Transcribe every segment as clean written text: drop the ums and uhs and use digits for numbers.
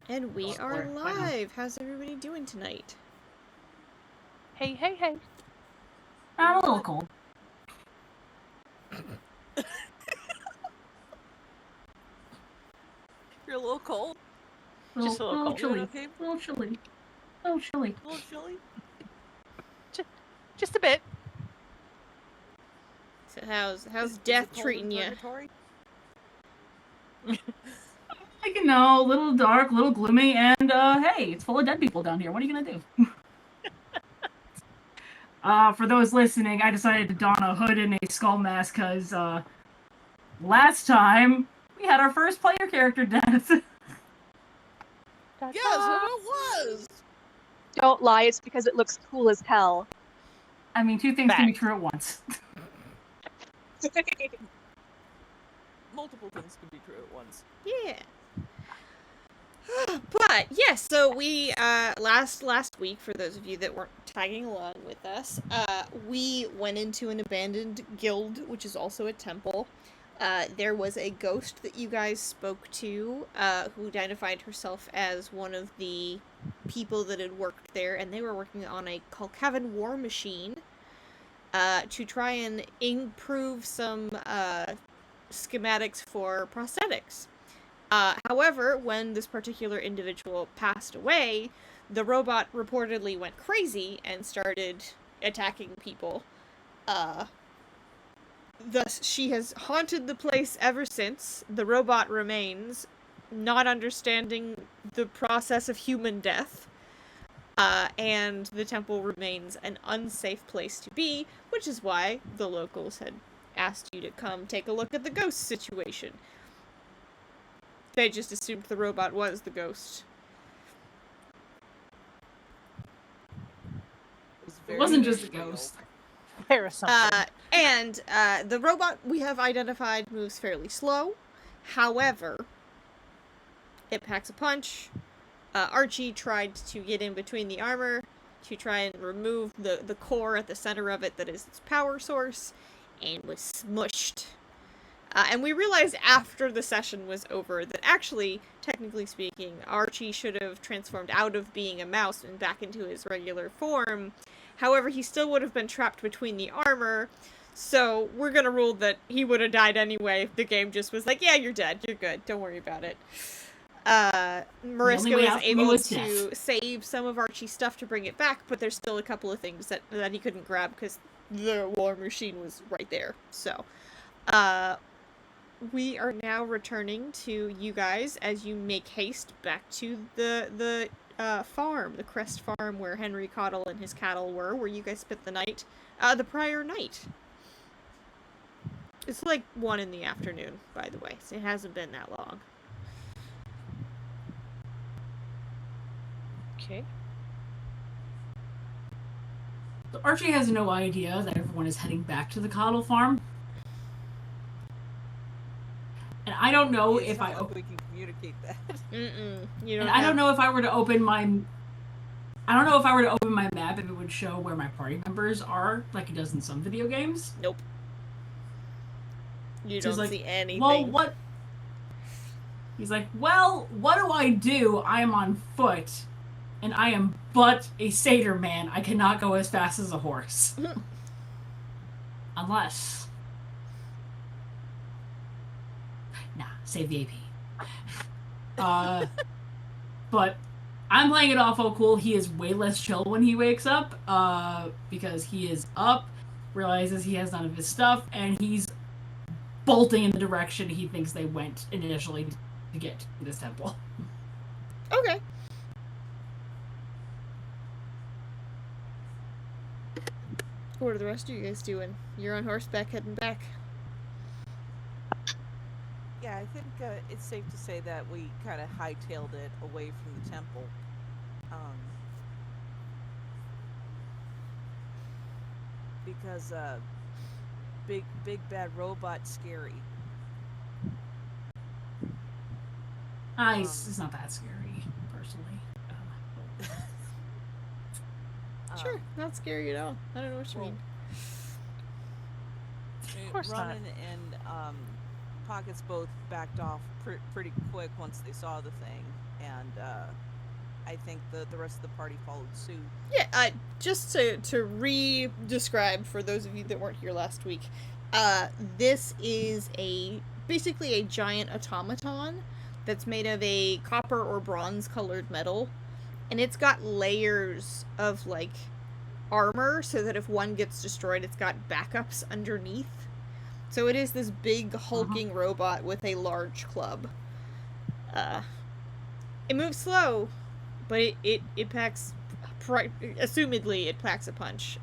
And we are live. How's everybody doing tonight? Hey, hey, hey. I'm a little cold. You're a little cold? Just a little cold. Chilly. Okay? A little chilly. A little chilly. A little chilly? Just a bit. So how's death treating you? Like, you know, a little dark, a little gloomy, and hey, it's full of dead people down here. What are you gonna do? For those listening, I decided to don a hood and a skull mask because last time we had our first player character death. Yes, it was! Don't lie, it's because it looks cool as hell. I mean, two things can be true at once. Multiple things can be true at once. Yeah. But yes, so we last week, for those of you that weren't tagging along with us, we went into an abandoned guild, which is also a temple. There was a ghost that you guys spoke to, who identified herself as one of the people that had worked there, and they were working on a Kalkavan war machine to try and improve some schematics for prosthetics. However, when this particular individual passed away, the robot reportedly went crazy and started attacking people. Thus, she has haunted the place ever since. The robot remains, not understanding the process of human death. And the temple remains an unsafe place to be, which is why the locals had asked you to come take a look at the ghost situation. They just assumed the robot was the ghost. It wasn't just a ghost. There is something. And the robot we have identified moves fairly slow. However, it packs a punch. Archie tried to get in between the armor to try and remove the core at the center of it that is its power source, and was smushed. And we realized after the session was over that actually, technically speaking, Archie should have transformed out of being a mouse and back into his regular form. However, he still would have been trapped between the armor, so we're gonna rule that he would have died anyway if the game just was like, yeah, you're dead, you're good, don't worry about it. Mariska was able to save some of Archie's stuff to bring it back, but there's still a couple of things that he couldn't grab because the war machine was right there. So, we are now returning to you guys as you make haste back to the farm, the Crest Farm, where Henry Cottle and his cattle were, where you guys spent the night, the prior night. It's like 1 in the afternoon, by the way, so it hasn't been that long. Okay. So Archie has no idea that everyone is heading back to the Cottle Farm. And I don't know if we can communicate that. You don't. I don't know if I were to open my. I don't know if I were to open my map if it would show where my party members are, like it does in some video games. Nope. You don't see anything. Well, what? He's like, well, what do? I am on foot, and I am but a satyr man. I cannot go as fast as a horse. Unless. Save the AP. But I'm playing it off all cool. He is way less chill when he wakes up, because he is up, realizes he has none of his stuff, and he's bolting in the direction he thinks they went initially to get to this temple. Okay. What are the rest of you guys doing? You're on horseback heading back. Yeah, I think it's safe to say that we kind of hightailed it away from the temple. Because big bad robot scary. It's not that scary, personally. Sure, not scary at all. I don't know what you mean. Of course running not. And Pockets both backed off pretty quick once they saw the thing, and I think the rest of the party followed suit. Yeah, just to re-describe for those of you that weren't here last week, this is basically a giant automaton that's made of a copper or bronze colored metal, and it's got layers of like armor so that if one gets destroyed, it's got backups underneath. So it is this big hulking robot with a large club. It moves slow, but it packs. Assumedly, it packs a punch.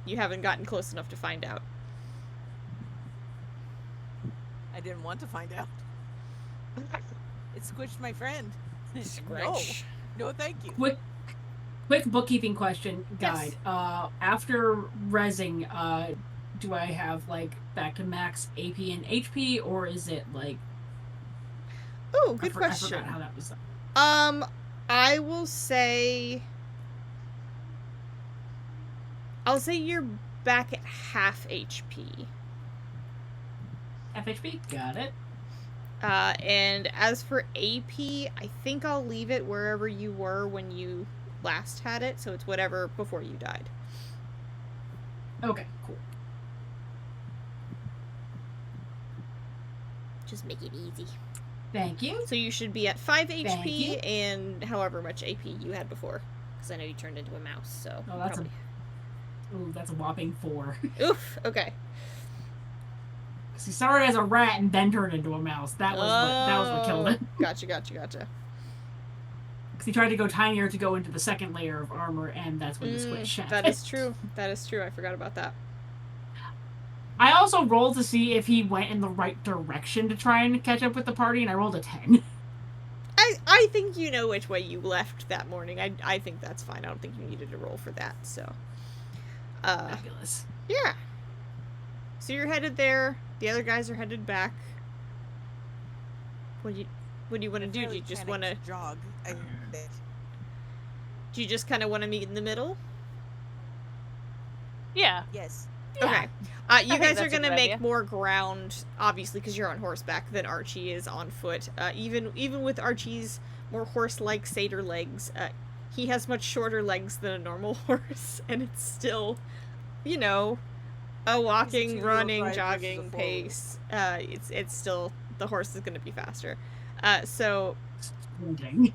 You haven't gotten close enough to find out. I didn't want to find out. It squished my friend. Squish. No, thank you. Quick bookkeeping question, guide. Yes. After rezzing, do I have like back to max AP and HP, or is it like? Oh, good question. I forgot how that was done. I will say. I'll say you're back at half HP. FHP, got it. And as for AP, I think I'll leave it wherever you were when you last had it, so it's whatever before you died. Okay, cool. Just make it easy. Thank you. So you should be at 5 Thank HP you. and however much AP you had before. Because I know you turned into a mouse, so... Oh, that's a whopping 4. Oof, okay. Because he started as a rat and then turned into a mouse. That was what killed him. Gotcha. Because he tried to go tinier to go into the second layer of armor, and that's when the squish happened. That is true. That is true. I forgot about that. I also rolled to see if he went in the right direction to try and catch up with the party, and I rolled a 10. I think you know which way you left that morning. I think that's fine. I don't think you needed to roll for that, so... Fabulous. Yeah. So you're headed there. The other guys are headed back. What do you want to do? Do you just want to jog? I think. Do you just kind of want to meet in the middle? Yeah. Yes. Okay. You think guys that's are a going to good make idea. more ground, obviously, because you're on horseback, than Archie is on foot. Even with Archie's more horse-like satyr legs, he has much shorter legs than a normal horse, and it's still, you know, a walking, two-wheel running, drive versus a jogging four-wheel. pace. It's still, the horse is going to be faster. So Sprinting.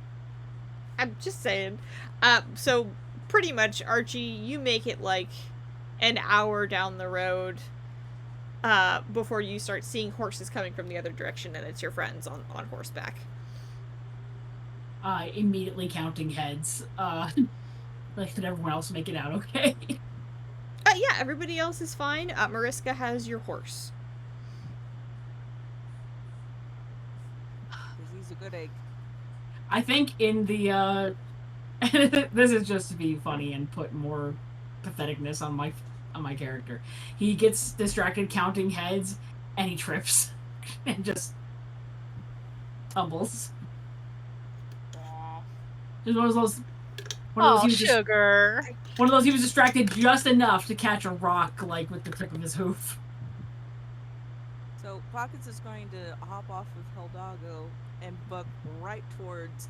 I'm just saying. So pretty much, Archie, you make it like an hour down the road before you start seeing horses coming from the other direction, and it's your friends on horseback. Immediately counting heads. Like, did everyone else make it out okay? Yeah, everybody else is fine. Mariska has your horse. He's a good egg. I think in the, this is just to be funny and put more patheticness on my character. He gets distracted counting heads, and he trips, and just tumbles. Just one of those. Oh, sugar. One of those he was distracted just enough to catch a rock, like with the tip of his hoof. So Pockets is going to hop off of Hildago and buck right towards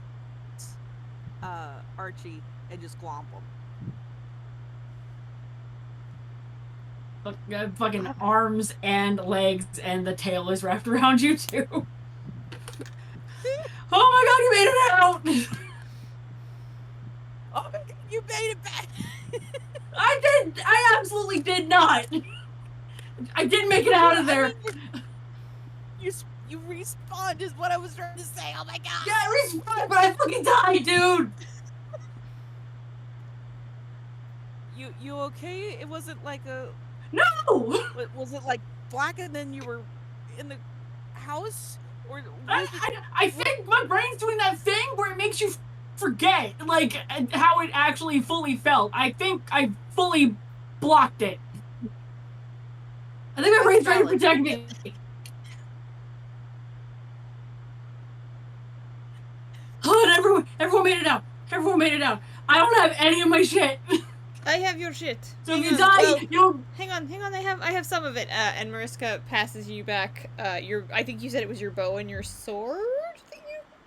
Archie and just glomp him. Fucking arms and legs, and the tail is wrapped around you too. Oh my god, you made it out! Oh my god, you made it back! I absolutely did not! I didn't make it out of there! You respawned is what I was trying to say, oh my god! Yeah, I respawned, but I fucking died, dude! You okay? It wasn't like a... No! Was it like black and then you were in the house? Or I think my brain's doing that thing where it makes you forget, like, how it actually fully felt. I think I fully blocked it. I think my brain's trying to protect me. Oh, and everyone made it out. Everyone made it out. I don't have any of my shit. I have your shit. So if you die, well, you'll... Hang on, I have some of it. And Mariska passes you back, I think you said it was your bow and your sword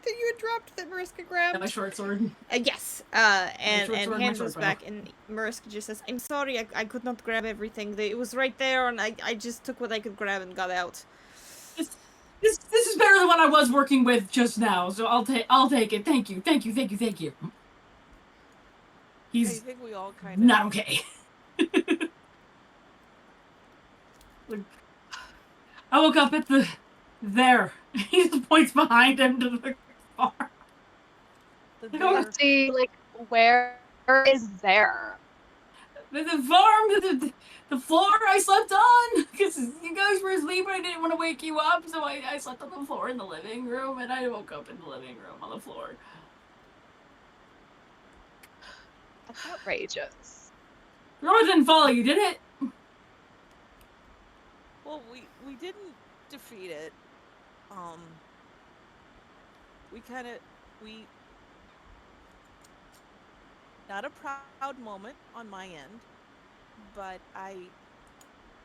that you had dropped that Mariska grabbed? my short sword. Yes. And hands us back, and Mariska just says, I'm sorry, I could not grab everything. It was right there, and I just took what I could grab and got out. This is better than what I was working with just now, so I'll take it. Thank you. He's I think we all kind of not okay. I woke up at there. He just points behind him to the bar. See, like, where is there? The farm, the floor I slept on, because you guys were asleep and I didn't want to wake you up, so I slept on the floor in the living room, and I woke up in the living room on the floor. That's outrageous. Roar didn't follow you, did it? Well, we didn't defeat it. We not a proud moment on my end, but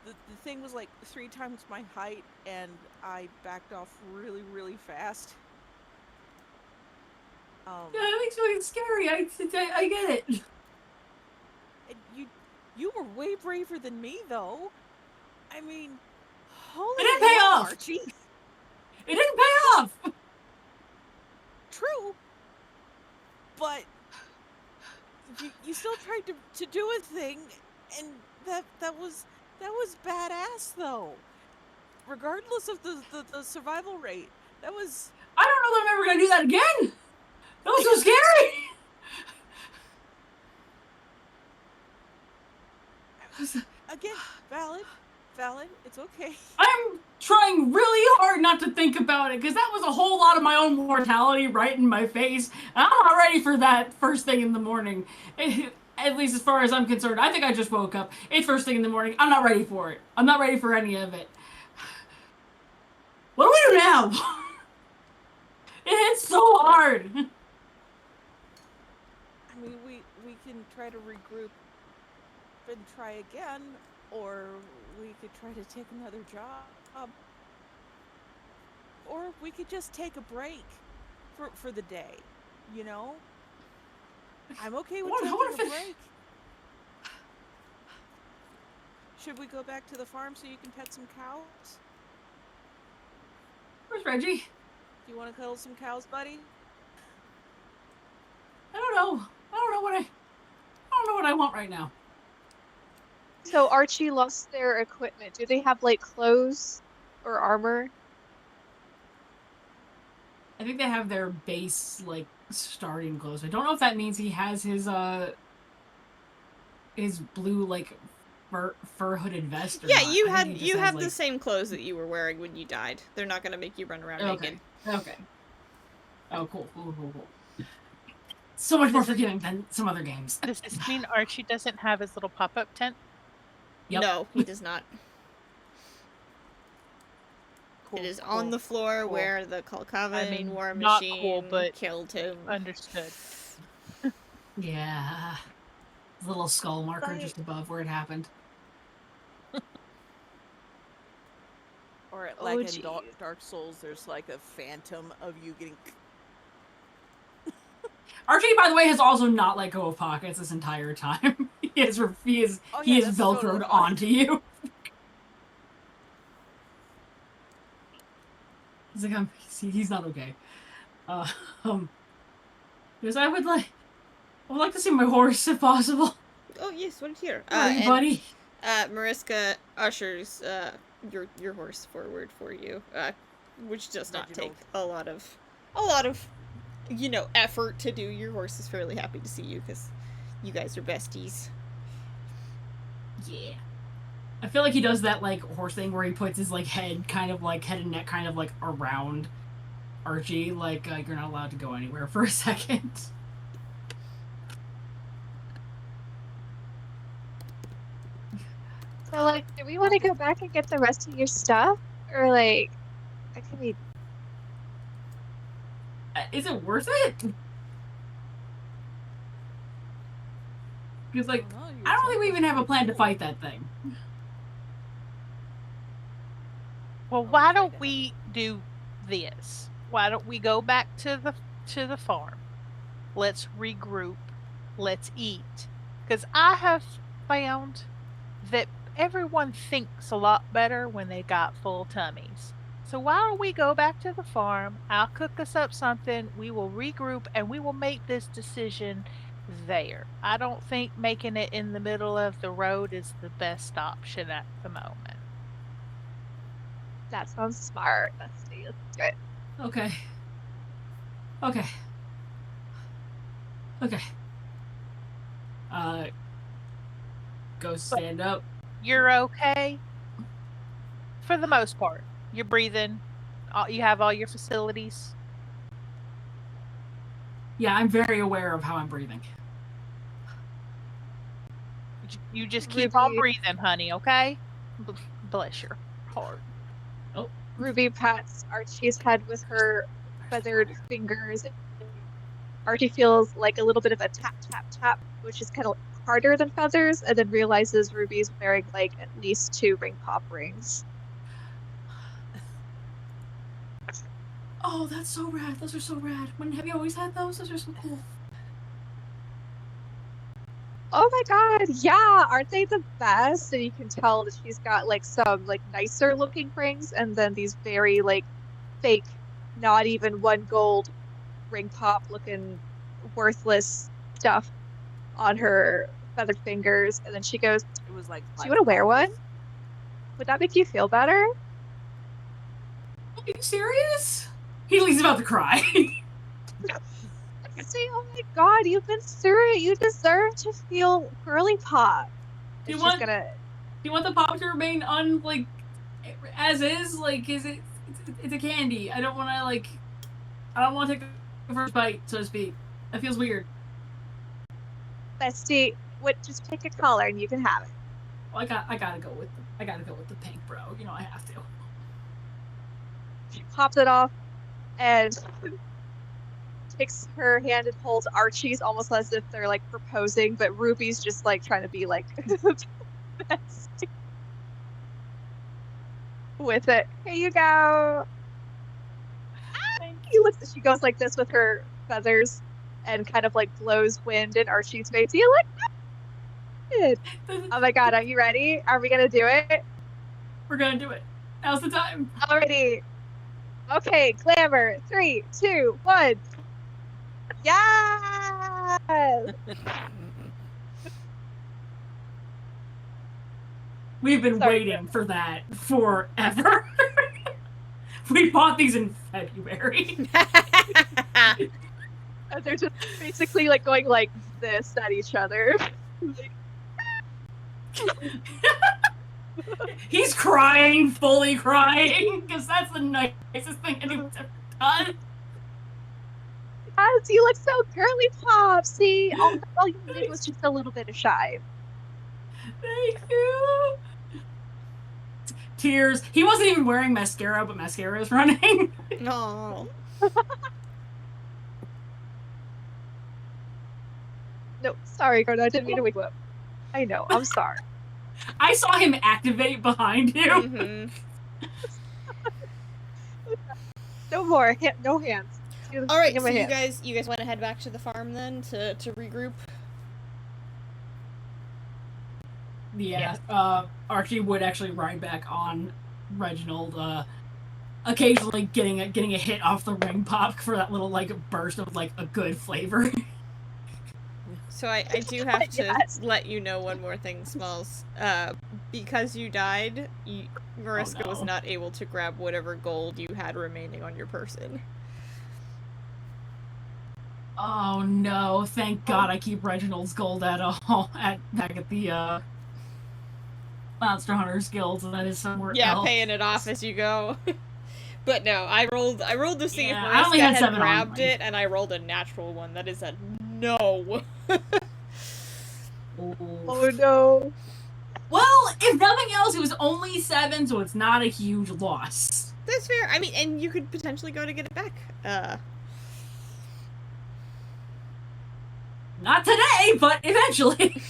the thing was like 3 times my height, and I backed off really, really fast. Yeah, that makes me scary. I get it. And you were way braver than me, though. I mean, holy it didn't pay hell, off, Archie. It didn't pay off. True, but you still tried to do a thing, and that was badass, though. Regardless of the survival rate, that was. I don't know that I'm ever gonna do that again. That was so scary. Again, valid. It's okay. I'm trying really hard not to think about it, because that was a whole lot of my own mortality right in my face. And I'm not ready for that first thing in the morning. At least as far as I'm concerned. I think I just woke up. It's first thing in the morning. I'm not ready for it. I'm not ready for any of it. What do we do now? It hits so hard. I mean, we can try to regroup and try again, or we could try to take another job, or we could just take a break for the day. You know, I'm okay with taking a break. Should we go back to the farm so you can pet some cows? Where's Reggie? Do you want to cuddle some cows, buddy? I don't know. I don't know what I want right now. So Archie lost their equipment. Do they have, like, clothes or armor? I think they have their base, like, starting clothes. I don't know if that means he has his blue, like, fur hooded vest or yeah, not. you have the same clothes that you were wearing when you died. They're not gonna make you run around naked. Okay. Oh, cool. So much more forgiving than some other games. Does this mean Archie doesn't have his little pop-up tent? Yep. No, he does not. Cool, it is on the floor where the Kalkavan war not machine cool, but killed him. Understood. Yeah. Little skull marker just above where it happened. Or like in Dark Souls, there's like a phantom of you getting. Archie, by the way, has also not let go of pockets this entire time. he is Velcroed totally onto you. He's like, he's not okay. Because I would like to see my horse if possible. Oh yes, right here. Hey, buddy. Mariska ushers your horse forward for you, which does not take a lot of effort to do. Your horse is fairly happy to see you because you guys are besties. Yeah. I feel like he does that, like, horse thing where he puts his, like, head and neck kind of, like, around Archie, like you're not allowed to go anywhere for a second. So, like, do we want to go back and get the rest of your stuff? Or, like, that could be... Is it worth it? Because, like, Oh, no, you I don't would think we take even have a plan to cool. fight that thing. Well, would why try don't to we do this? Why don't we go back to the farm? Let's regroup. Let's eat. Because I have found that everyone thinks a lot better when they got full tummies. So why don't we go back to the farm? I'll cook us up something. We will regroup and we will make this decision there. I don't think making it in the middle of the road is the best option at the moment. That sounds smart. Let's see. Let's do it. Okay. Okay. Okay. Go stand up. You're okay for the most part. You're breathing. You have all your facilities. Yeah, I'm very aware of how I'm breathing. You just keep on Ruby, breathing, honey, okay? Bless your heart. Ruby pats Archie's head with her feathered fingers. Archie feels like a little bit of a tap, tap, tap, which is kind of harder than feathers, and then realizes Ruby's wearing like at least 2 ring pop rings. Oh, that's so rad. Those are so rad. Have you always had those? Those are so cool. Oh my god, yeah, aren't they the best? And you can tell that she's got like some like nicer looking rings and then these very like fake, not even 1 gold ring pop looking worthless stuff on her feathered fingers. And then she goes, It was like "Do you want to wear one? $5. Would that make you feel better?" Are you serious? He leaves about to cry. I say, "Oh my god, you've been through it. You deserve to feel girly pop." Do you And want? she's gonna. Do you want the pop to remain as is? Like, is it? It's a candy. I don't want to I don't want to take the first bite, so to speak. That feels weird. Bestie, just pick a color and you can have it. Well, I gotta go with the pink, bro. You know I have to. She pops it off and takes her hand and holds Archie's almost as if they're like proposing, but Ruby's just like trying to be like bestie with it. Here you go. She goes like this with her feathers and kind of like blows wind in Archie's face. You look good. Oh my god, are you ready? Are we gonna do it? We're gonna do it. Now's the time. Alrighty. Okay, glamour. 3, 2, 1. Yes! We've been waiting for that forever. We bought these in February. And they're just basically like going like this at each other. He's crying, fully crying, because that's the nicest thing anyone's ever done. Yes, you look so girly pop. See, all you needed was just a little bit of shine. Thank you. Tears. He wasn't even wearing mascara, but mascara is running. No. No, sorry, Gerda, I didn't mean to wake you up. I know, I'm sorry. I saw him activate behind you. Mm-hmm. No more, no hands. All right, so you guys want to head back to the farm then to regroup? Yeah, Archie would actually ride back on Reginald, occasionally getting a hit off the ring pop for that little like burst of like a good flavor. So I do have to Yes. let you know one more thing, Smalls. Because you died, Mariska was not able to grab whatever gold you had remaining on your person. Oh no! Thank God I keep Reginald's gold back at the Monster Hunters Guild. That is somewhere else. Paying it off as you go. But no, I rolled to see if I Mariska only had had 7 grabbed on it, and I rolled a natural one. That is a no. Oh no. Well, if nothing else, it was only 7, so it's not a huge loss. That's fair. I mean, and you could potentially go to get it back. Not today, but eventually.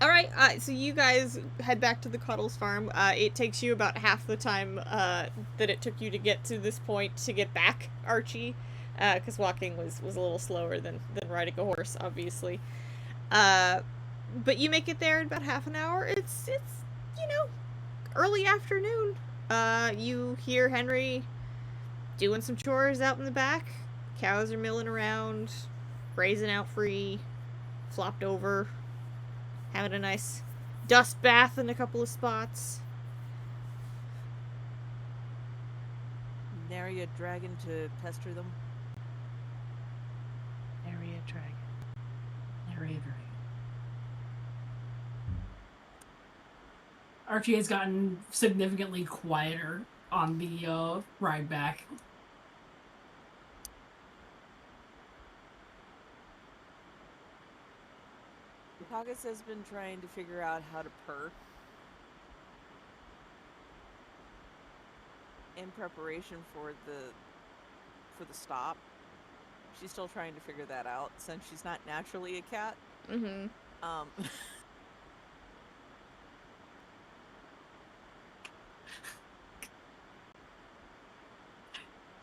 All right, so you guys head back to the Cuddles farm. It takes you about half the time that it took you to get to this point to get back, Archie, because walking was a little slower than riding a horse, obviously. But you make it there in about half an hour. It's early afternoon. You hear Henry doing some chores out in the back. Cows are milling around, grazing out free, flopped over, having a nice dust bath in a couple of spots. Nary a dragon to pester them. Area dragon. Narrator. Archie has gotten significantly quieter on the ride back. Pockets has been trying to figure out how to purr in preparation for the stop. She's still trying to figure that out since she's not naturally a cat. Mm-hmm.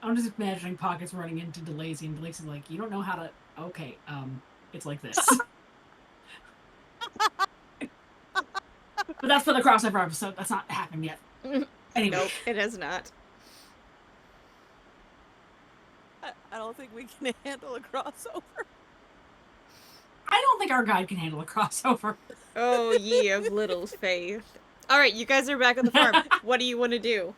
I'm just imagining Pockets running into DeLacy, and DeLacy's like, "You don't know how to." Okay, it's like this. But that's for the crossover episode. That's not happened yet. Anyway. Nope, it has not. I don't think we can handle a crossover. I don't think our guide can handle a crossover. Oh, ye of little faith. All right, you guys are back at the farm. What do you want to do?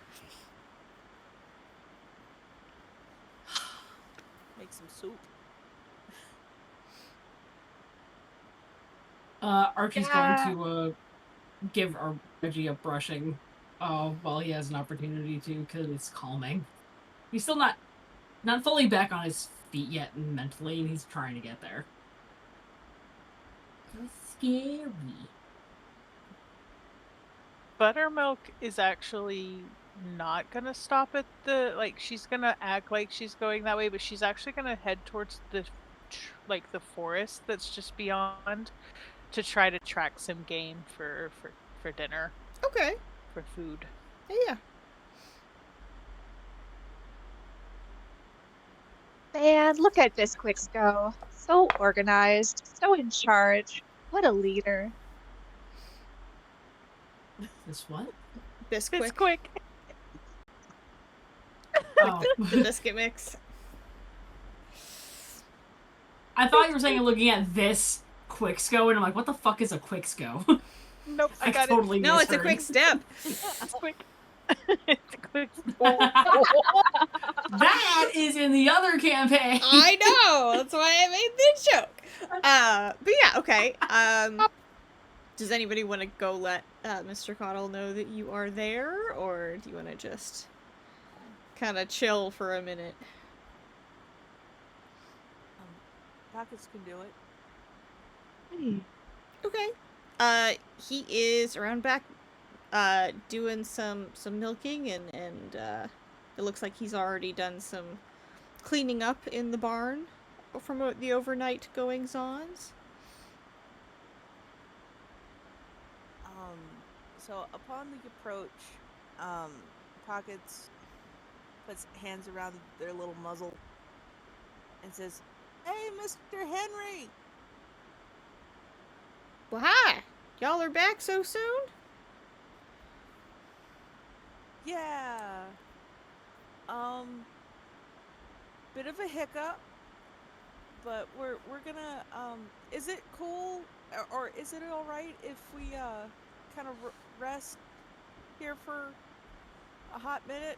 Make some soup. Archie's going to give Reggie a brushing while he has an opportunity to, because it's calming. He's still not fully back on his feet yet mentally, and he's trying to get there. So scary. Buttermilk is actually not gonna stop at the, like, she's gonna act like she's going that way, but she's actually gonna head towards the the forest that's just beyond to try to track some game for dinner, Okay. for food. Yeah. Man, look at Bisquick go. So organized, so in charge. What a leader. This what? Bisquick. It's quick. Oh. The biscuit mix. I thought you were saying you're looking at this Quicksco, and I'm like, what the fuck is a Quicksco? Nope, I I got totally No, it's a misheard. quick step. it. It's quick. It's quick. That is in the other campaign. I know. That's why I made the joke. But yeah, okay. Does anybody want to go let Mr. Coddle know that you are there, or do you want to just kind of chill for a minute? Pockets can do it. Okay. He is around back, doing some milking, and it looks like he's already done some cleaning up in the barn from the overnight goings-ons. So upon the approach, Pockets puts hands around their little muzzle and says, "Hey, Mr. Henry!" Well, hi! Y'all are back so soon? Yeah. Bit of a hiccup, but we're gonna is it cool or is it all right if we kind of rest here for a hot minute?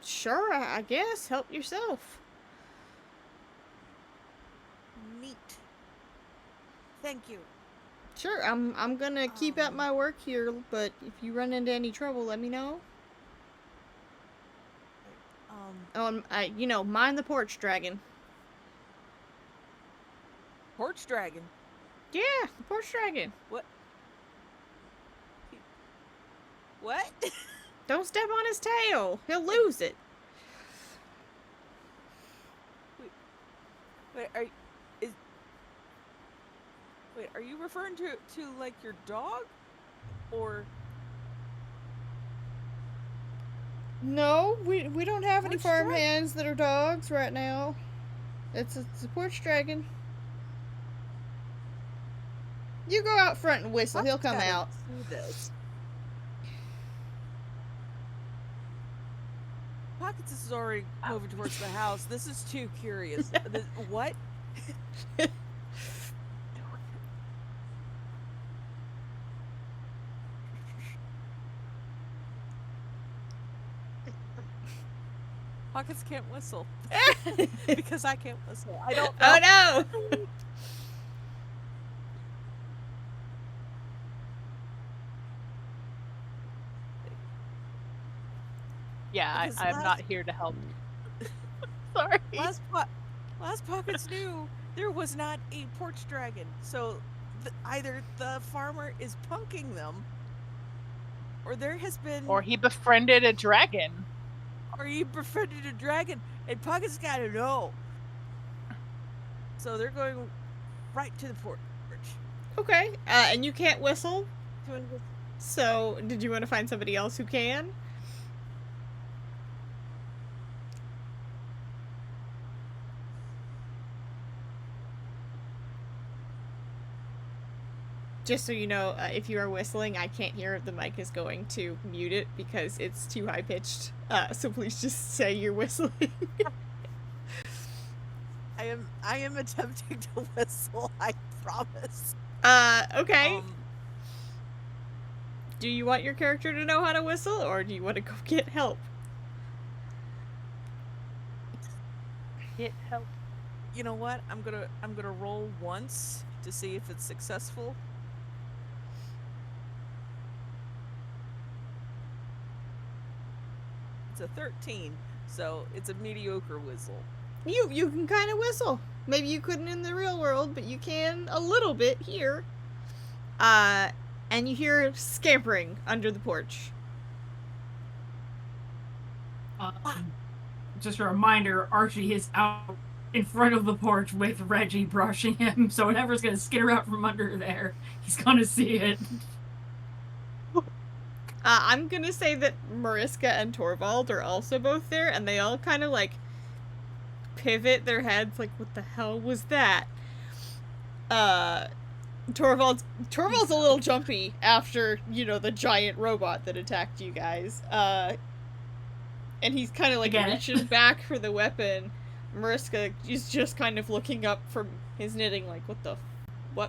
Sure, I guess. Help yourself. Neat. Thank you. Sure, I'm gonna keep at my work here, but if you run into any trouble, let me know. Mind the porch dragon. Porch dragon. Yeah, the porch dragon. What? What? Don't step on his tail. He'll lose it. Wait, is wait, are you referring to like your dog, or No, we don't have any porch farm dragon? hands that are dogs right now. It's a porch dragon. You go out front and whistle. He'll Pocket's come gotta out. see this. Pockets is already moving towards the house. This is too curious. What? Pockets can't whistle because I can't whistle. I don't know. Oh no! Yeah, Because I'm not here to help. Sorry. Last Pockets knew there was not a porch dragon, so either the farmer is punking them, or there has been, Or he befriended a dragon. or he befriended a dragon, and Pockets gotta know. So they're going right to the porch. Okay, and you can't whistle. Doing this. So, did you want to find somebody else who can? Just so you know, if you are whistling, I can't hear if the mic is going to mute it because it's too high pitched. So please just say you're whistling. I am attempting to whistle. I promise. Okay. Do you want your character to know how to whistle, or do you want to go get help? Get help. You know what? I'm gonna roll once to see if it's successful. It's a 13, so it's a mediocre whistle. You can kind of whistle. Maybe you couldn't in the real world, but you can a little bit here. And you hear scampering under the porch. Just a reminder, Archie is out in front of the porch with Reggie brushing him, so whenever's gonna skitter out from under there, he's gonna see it. I'm gonna say that Mariska and Torvald are also both there, and they all kind of like pivot their heads, like, what the hell was that? Torvald's a little jumpy after, you know, the giant robot that attacked you guys. And he's kind of like reaching back for the weapon. Mariska is just kind of looking up from his knitting, like, what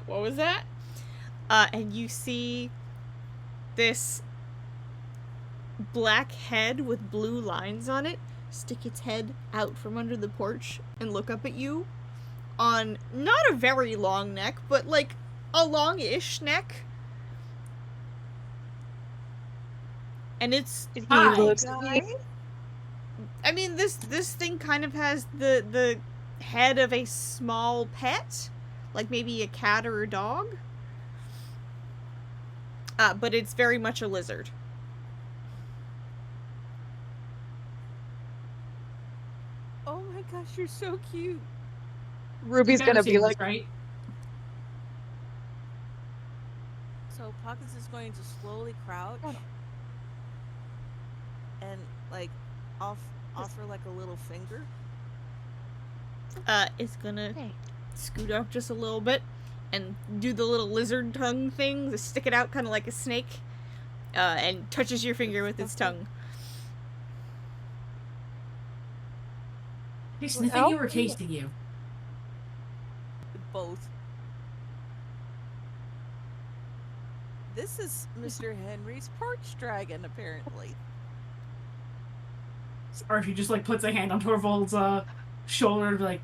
was that? And you see this black head with blue lines on it stick its head out from under the porch and look up at you on not a very long neck, but like a long-ish neck. And it's He looks at me. I mean, this thing kind of has the head of a small pet, like maybe a cat or a dog. But it's very much a lizard. Oh my gosh, you're so cute. Ruby's gonna be like, right? So Pockets is going to slowly crouch and like offer like a little finger. It's gonna scoot up just a little bit and do the little lizard tongue thing, to stick it out kind of like a snake, and touches your finger with its tongue. He's sniffing you or tasting you? Both. This is Mr. Henry's porch dragon, apparently. Archie just like puts a hand on Torvald's shoulder, like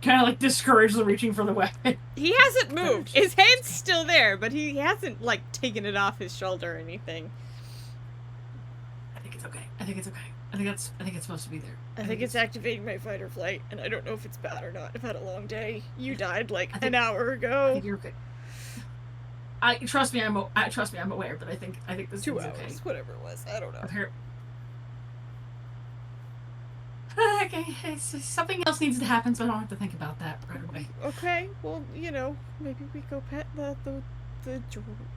kind of like discouragedly reaching for the weapon. He hasn't moved. His hand's still there, but he hasn't like taken it off his shoulder or anything. I think it's okay. I think it's supposed to be there. I think it's activating my fight or flight, and I don't know if it's bad or not. I've had a long day. You died like an hour ago. I think you're okay. Trust me, I'm aware, but I think this 2 is hours, okay. whatever it was. I don't know. Something else needs to happen, so I don't have to think about that right away. Okay, well, maybe we go pet the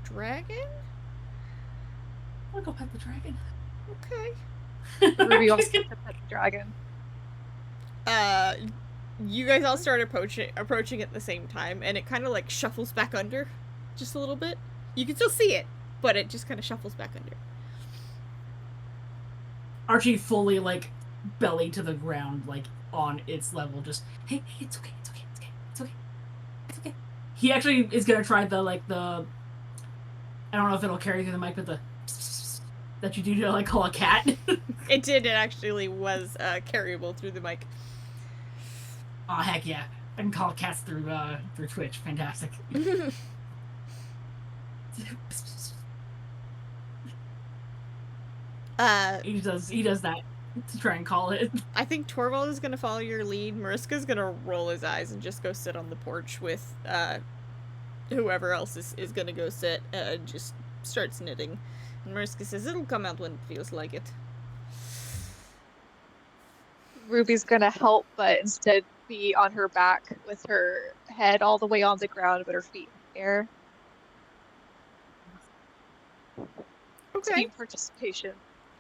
dragon? I'll go pet the dragon. Okay. Ruby wants to pet the dragon. You guys all start approaching at the same time, and it kind of like shuffles back under just a little bit. You can still see it, but it just kind of shuffles back under. Archie fully like belly to the ground, like on its level, just hey, it's okay. He actually is gonna try the I don't know if it'll carry through the mic, but the that you do to like call a cat. It did. It actually was carryable through the mic. Oh heck yeah! I can call cats through Twitch. Fantastic. He does that to try and call it. I think Torvald is gonna follow your lead. Mariska's gonna roll his eyes and just go sit on the porch with whoever else is gonna go sit. Just starts knitting. And Mariska says it'll come out when it feels like it. Ruby's gonna help, but instead be on her back with her head all the way on the ground, but her feet in the air. Okay. Team participation.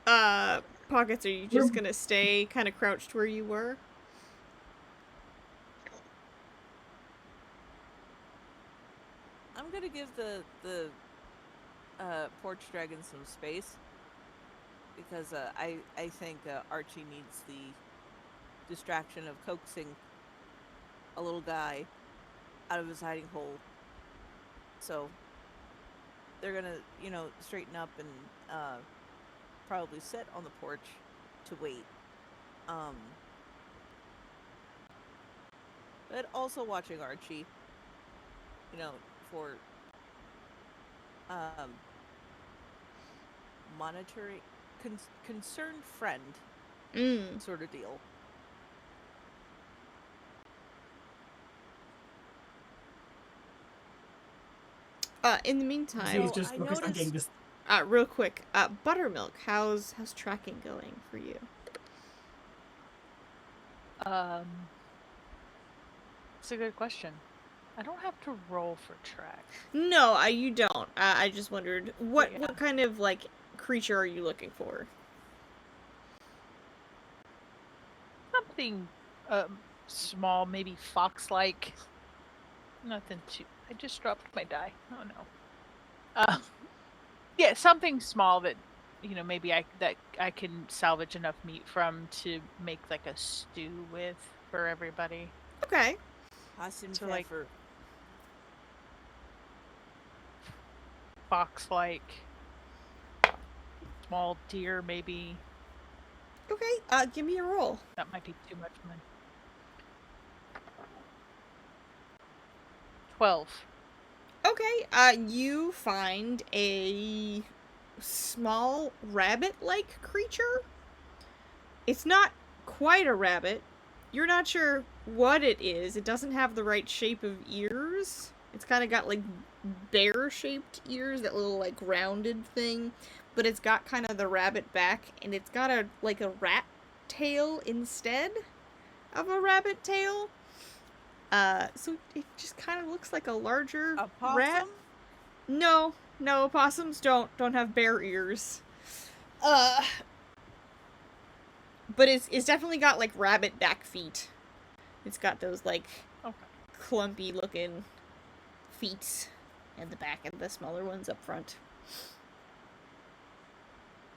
Pockets, are you just gonna stay kind of crouched where you were? I'm gonna give the porch dragon some space because I think Archie needs the distraction of coaxing a little guy out of his hiding hole. So they're gonna, straighten up and probably sit on the porch to wait. But also watching Archie, for monitoring, concerned friend sort of deal. In the meantime, He's just focused on getting this. Real quick, Buttermilk, how's tracking going for you? It's a good question. I don't have to roll for track. No, you don't. I just wondered what kind of creature are you looking for? Something small, maybe fox-like. Nothing too. I just dropped my die. Oh no. Yeah, something small that maybe I can salvage enough meat from to make like a stew with for everybody. Okay. So like fox-like, small deer maybe. Okay. Give me a roll. That might be too much money. 12. Okay. You find a small rabbit-like creature. It's not quite a rabbit. You're not sure what it is. It doesn't have the right shape of ears. It's kind of got bear-shaped ears, that little rounded thing, but it's got kind of the rabbit back, and it's got a rat tail instead of a rabbit tail. So it just kind of looks like a larger rat. No, opossums don't have bear ears. But it's definitely got rabbit back feet. It's got those clumpy looking feet at the back and the smaller ones up front.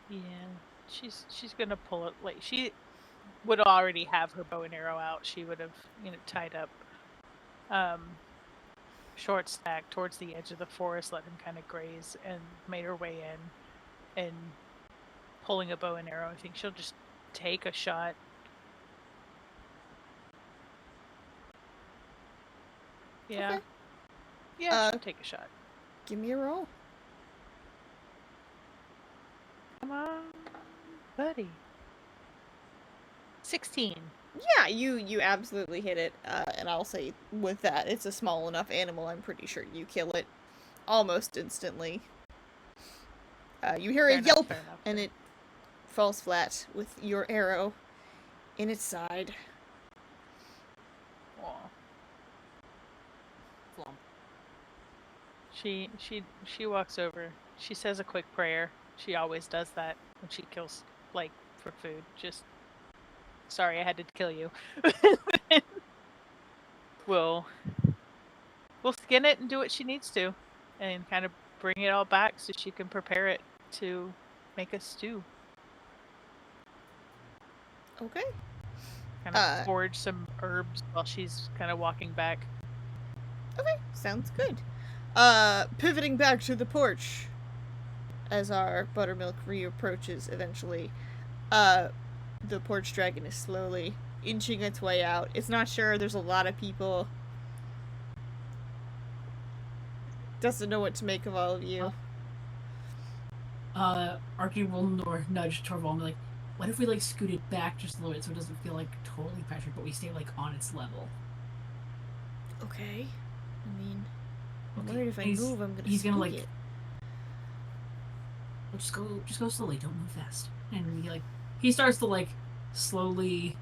Yeah, she's gonna pull it. She would already have her bow and arrow out. She would have tied up short stack towards the edge of the forest, let him kind of graze, and made her way in. And pulling a bow and arrow, I think she'll just take a shot. Yeah. Okay. Yeah, she'll take a shot. Give me a roll. Come on, buddy. 16. Yeah, you absolutely hit it. And I'll say with that, it's a small enough animal, I'm pretty sure you kill it almost instantly. You hear a yelp, and it falls flat with your arrow. in its side. Aw. Flump. She walks over. She says a quick prayer. She always does that when she kills, like, for food. Just, sorry, I had to kill you. we'll skin it and do what she needs to, and kind of bring it all back so she can prepare it to make a stew. Okay. Kind of forage some herbs while she's kind of walking back. Okay, sounds good. Pivoting back to the porch as our buttermilk reapproaches eventually. The porch dragon is slowly inching its way out. It's not sure, there's a lot of people. Doesn't know what to make of all of you. Archie will nudge Torvald and be like, what if we, like, scoot it back just a little bit so it doesn't feel, like, totally pressured, but we stay, like, on its level? Okay. I mean, I'm Okay, worried if I he's- move, I'm gonna he's gonna, spook like- it. Well, just go slowly, don't move fast. And he starts to, like, slowly...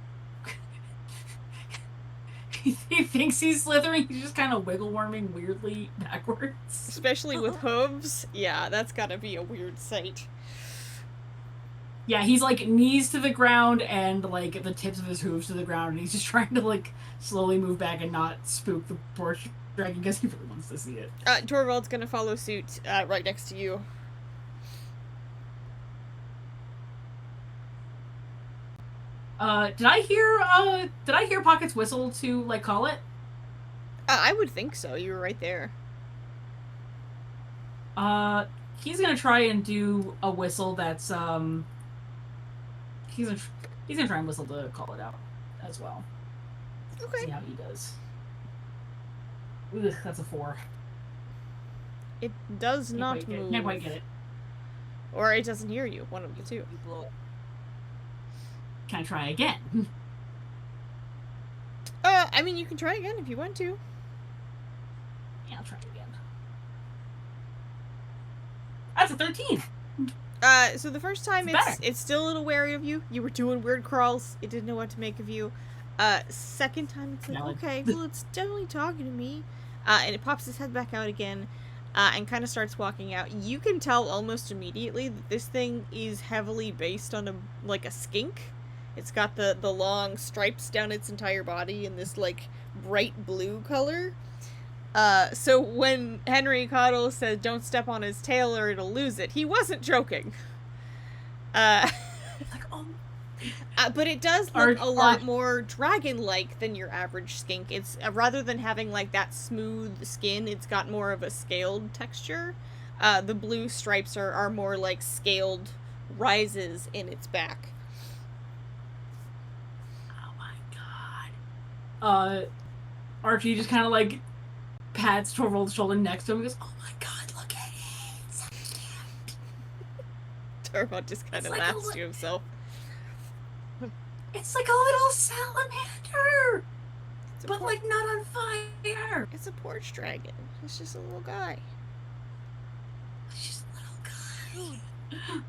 he thinks he's slithering, he's just kind of wiggle worming weirdly backwards. Especially with hooves. Yeah, that's gotta be a weird sight. Yeah, he's, like, knees to the ground and, like, the tips of his hooves to the ground, and he's just trying to, like, slowly move back and not spook the porch dragon because he really wants to see it. Torvald's gonna follow suit, right next to you. Did I hear Pocket's whistle to, like, call it? I would think so, you were right there. He's gonna try and do a whistle that's, he's gonna try and whistle to call it out as well. Okay. See how he does. Ugh, that's a 4. It does not move. Can't quite get it. Or it doesn't hear you, one of the two. You blow it. Can I try again? I mean, you can try again if you want to. Yeah, I'll try again. That's a 13! So the first time it's still a little wary of you. You were doing weird crawls. It didn't know what to make of you. Second time it's like, Now okay, well, it's definitely talking to me. And it pops its head back out again, and kind of starts walking out. You can tell almost immediately that this thing is heavily based on a skink. It's got the long stripes down its entire body in this, like, bright blue color. So when Henry Coddle said don't step on his tail or it'll lose it, he wasn't joking. Like, oh. But it does look a lot more dragon-like than your average skink. It's rather than having, like, that smooth skin, it's got more of a scaled texture. The blue stripes are more like scaled rises in its back. Oh my god. Archie just kind of, like, pats Torvald's shoulder next to him and goes, oh my god, look at it! It's so cute. Torvald just kind of It's like laughs to himself. It's like a little salamander! It's a But, like, not on fire! it's a porch dragon. It's just a little guy. It's just a little guy.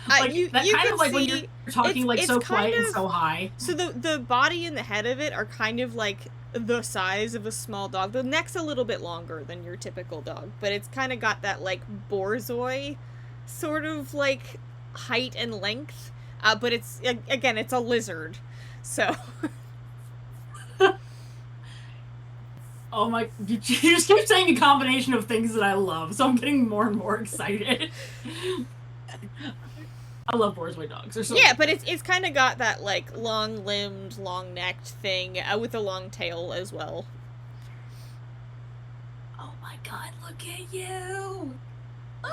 Like, you that kind of like when you're talking like so quiet and so high. So the body and the head of it are kind of like the size of a small dog. The neck's a little bit longer than your typical dog, but it's kind of got that like borzoi sort of like height and length. But it's again, it's a lizard, so. Oh my! You just keep saying a combination of things that I love, so I'm getting more and more excited. I love borzoi dogs. They're so Yeah, but it's kind of got that like long-limbed, long-necked thing with a long tail as well. Oh my god! Look at you!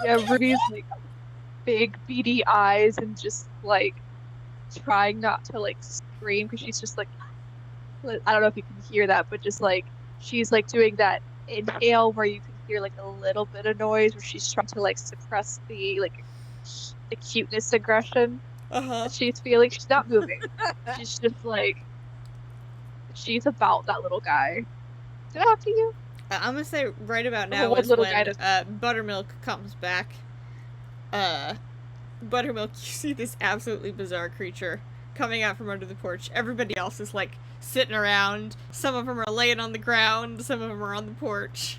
Yeah, Rudy's like big beady eyes and just like trying not to like scream because she's just like, I don't know if you can hear that, but just like she's like doing that inhale where you can hear like a little bit of noise where she's trying to like suppress the like the cuteness aggression that she's feeling. She's not moving. She's just like, she's about that little guy. Did I have to you? I'm gonna say right about Oh, now what is little when guy does- Buttermilk comes back. Buttermilk, you see this absolutely bizarre creature coming out from under the porch. Everybody else is like sitting around. Some of them are laying on the ground. Some of them are on the porch.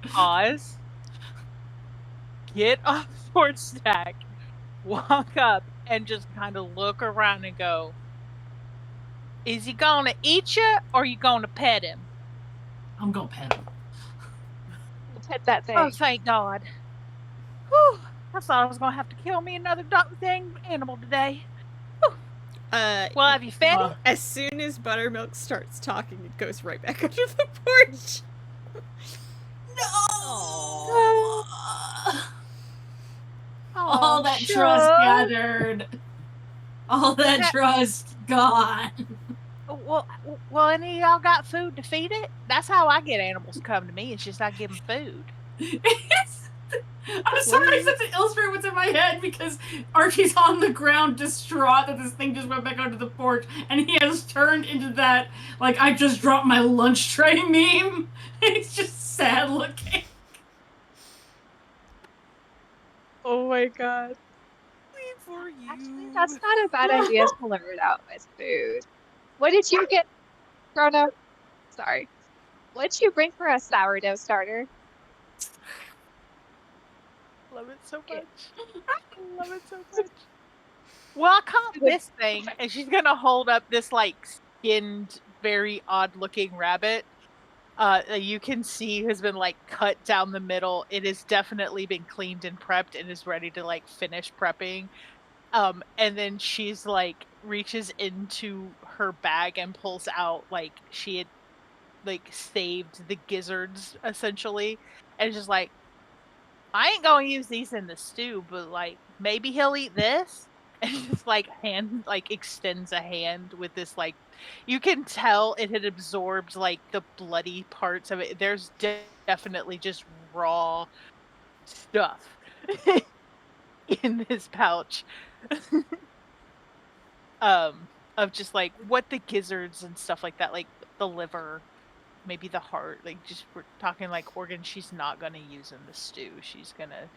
Pause. Get off the porch stack. Walk up and just kind of look around and go, is he gonna eat you or are you gonna pet him? I'm gonna pet him. Pet that thing. Oh, thank God. Whew. I thought I was gonna have to kill me another dang animal today. Well, have you fed it? As soon as Buttermilk starts talking, it goes right back under the porch. No! All that sure. trust gathered. All that trust gone. Well, any of y'all got food to feed it? That's how I get animals to come to me. It's just I give them food. I'm sorry, I have to illustrate what's in my head because Archie's on the ground distraught that this thing just went back onto the porch and he has turned into that, like, I just dropped my lunch tray meme. It's just sad looking. Oh my god. For you. Actually, that's not a bad idea to learn it out with food. What did you get, Grona? Sorry. What did you bring for a sourdough starter? Love it so much. Love it so much. Well, I caught this thing, and she's gonna hold up this like skinned, very odd-looking rabbit. You can see has been like cut down the middle. It has definitely been cleaned and prepped, and is ready to like finish prepping. And then she's like reaches into her bag and pulls out like she had like saved the gizzards essentially, and just like, I ain't gonna use these in the stew, but like maybe he'll eat this. And just like extends a hand with this like, you can tell it had absorbed like the bloody parts of it. There's definitely just raw stuff in this pouch. Of just like what the gizzards and stuff like that, like the liver, maybe the heart, like just we're talking like organs she's not gonna use in the stew. She's gonna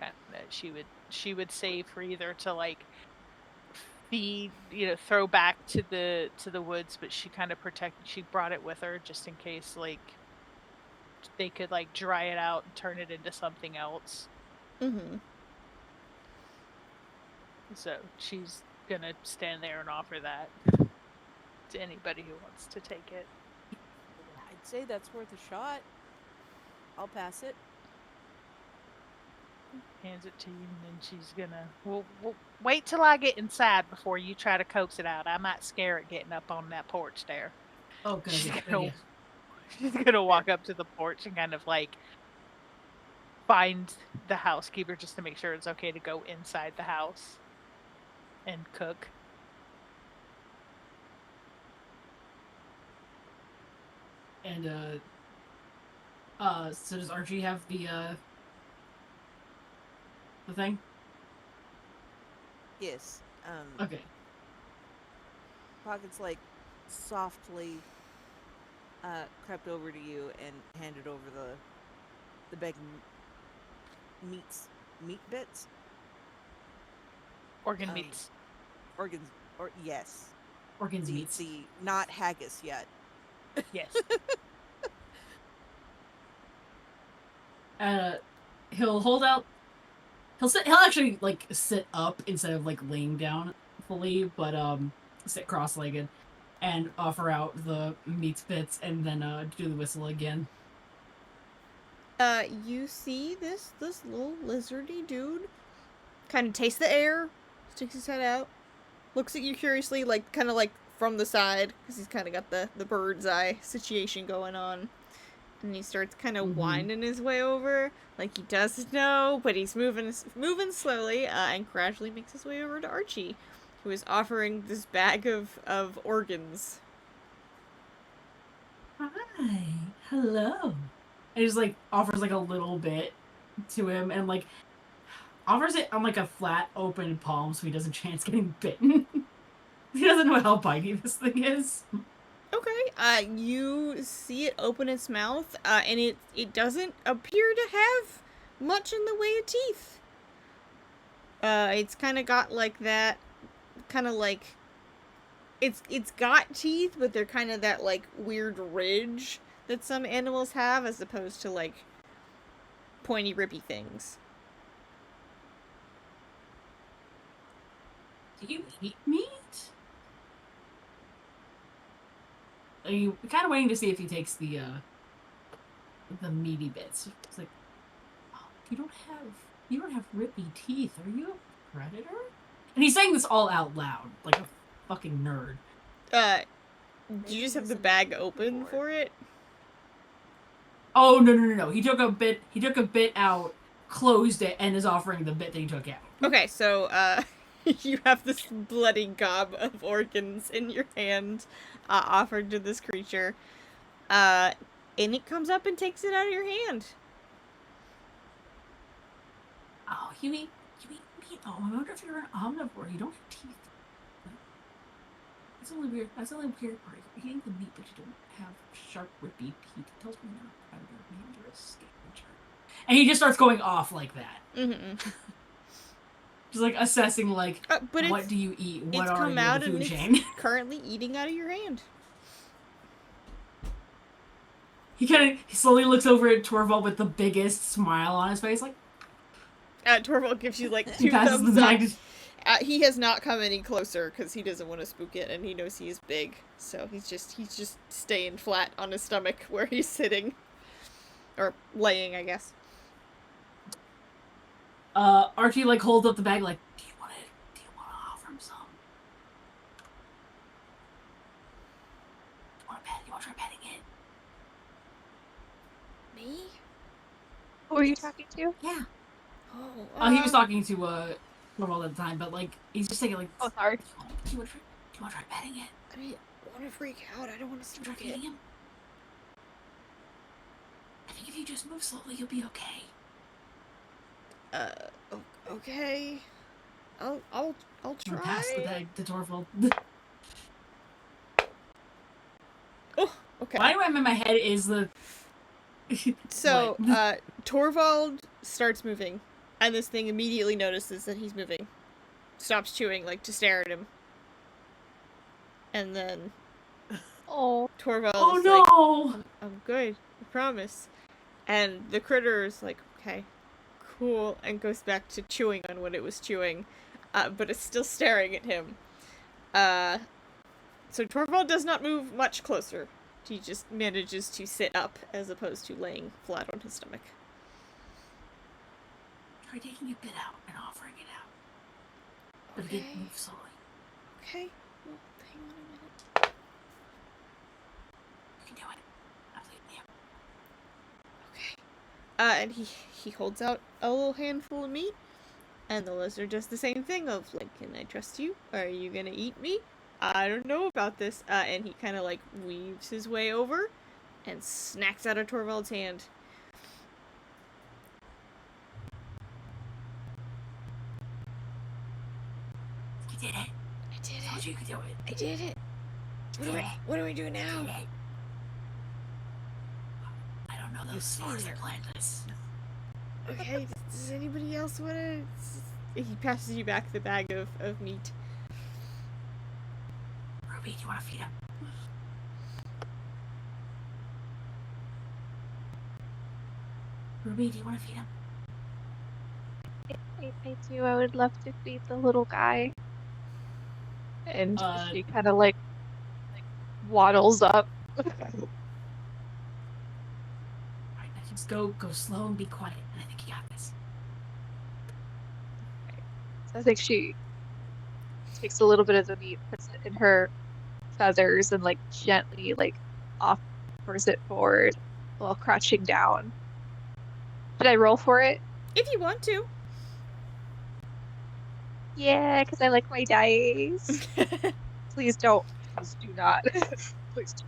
she would save for either to like feed, throw back to the woods, but she kind of she brought it with her just in case like they could like dry it out and turn it into something else. Mm-hmm. So she's gonna stand there and offer that to anybody who wants to take it. I'd say that's worth a shot. I'll pass it. Hands it to you, and then she's gonna. We'll wait till I get inside before you try to coax it out. I might scare it getting up on that porch there. Oh, good. She's gonna walk up to the porch and kind of like find the housekeeper just to make sure it's okay to go inside the house and cook. And so does Archie have the thing? Yes. Okay. Pocket's like softly crept over to you and handed over the bag meat bits. Organ meats. Organs, or yes. Organs meats. Not haggis yet. Yes. He'll hold out. He'll actually like sit up instead of like laying down fully, but sit cross-legged and offer out the meat bits and then do the whistle again. You see this little lizardy dude kind of taste the air, sticks his head out, looks at you curiously, like kind of like from the side, because he's kind of got the bird's eye situation going on. And he starts kind of winding his way over, like he doesn't know, but he's moving slowly, and gradually makes his way over to Archie, who is offering this bag of organs. Hi, hello. And he just like offers like a little bit to him, and like offers it on like a flat, open palm, so he doesn't chance getting bitten. He doesn't know how bitey this thing is. Okay. You see it open its mouth, and it doesn't appear to have much in the way of teeth. It's kind of got like that, kind of like it's got teeth, but they're kind of that like weird ridge that some animals have, as opposed to like pointy, rippy things. Do you eat meat? Are you kind of waiting to see if he takes the meaty bits? It's like, oh, you don't have rippy teeth. Are you a predator? And he's saying this all out loud, like a fucking nerd. Do you just have the bag open for it? Oh no! He took a bit out, closed it, and is offering the bit that he took out. Okay, so you have this bloody gob of organs in your hand, offered to this creature, and it comes up and takes it out of your hand. Oh, you eat meat? Oh, I wonder if you're an omnivore. You don't have teeth. That's only weird. That's the only weird part. You're eating the meat, but you don't have sharp, rippy teeth. It tells me you're a predator. Maybe you're a scavenger. And he just starts going off like that. Mm-hmm. Just like assessing, like, but what do you eat? What it's are come you out in the and food chain? it's currently eating out of your hand. He slowly looks over at Torvald with the biggest smile on his face, like. Torvald gives you like 2 passes thumbs the up. bag. He has not come any closer because he doesn't want to spook it, and he knows he is big, so he's just staying flat on his stomach where he's sitting, or laying, I guess. Archie like holds up the bag, like, do you want to offer him some? You want to try petting it? Me? Who are you talking to? Yeah. Oh, He was talking to Torvald at the time, but like he's just thinking like, Oh, sorry. do you want to try petting it? I mean, I want to freak out. I don't want to Do you want to try spook it. feeding him? I think if you just move slowly, you'll be okay. Okay. I'll try. Pass the bag to Torvald. Oh, okay. Why do I have in my head is the. So, Torvald starts moving, and this thing immediately notices that he's moving. Stops chewing, like, to stare at him. And then Oh. Torvald Oh is no! like, I'm good, I promise. And the critter is like, okay, cool, and goes back to chewing on what it was chewing, but it's still staring at him. So Torvald does not move much closer. He just manages to sit up as opposed to laying flat on his stomach. Try taking a bit out and offering it out. But Okay. again, move slowly. Okay. Well, hang on a minute. You can do it. I'll leave you. Okay. And he holds out a little handful of meat, and the lizard does the same thing of like, can I trust you? Are you gonna eat me? I don't know about this. And he kind of like weaves his way over and snacks out of Torvald's hand. You did it. I did I told it. you could do it. I did it. What do we do now? Did it. I don't know those stars are planned this. Okay, does anybody else want to... He passes you back the bag of meat. Ruby, do you want to feed him? Ruby, do you want to feed him? I do. I would love to feed the little guy. And she kind of like waddles up. Alright, just go slow and be quiet, and I think you got this. So I think she takes a little bit of the meat, puts it in her feathers, and like gently like offers it forward while crouching down. Should I roll for it? If you want to. Yeah, because I like my dice. Please don't. Please do not. Please do.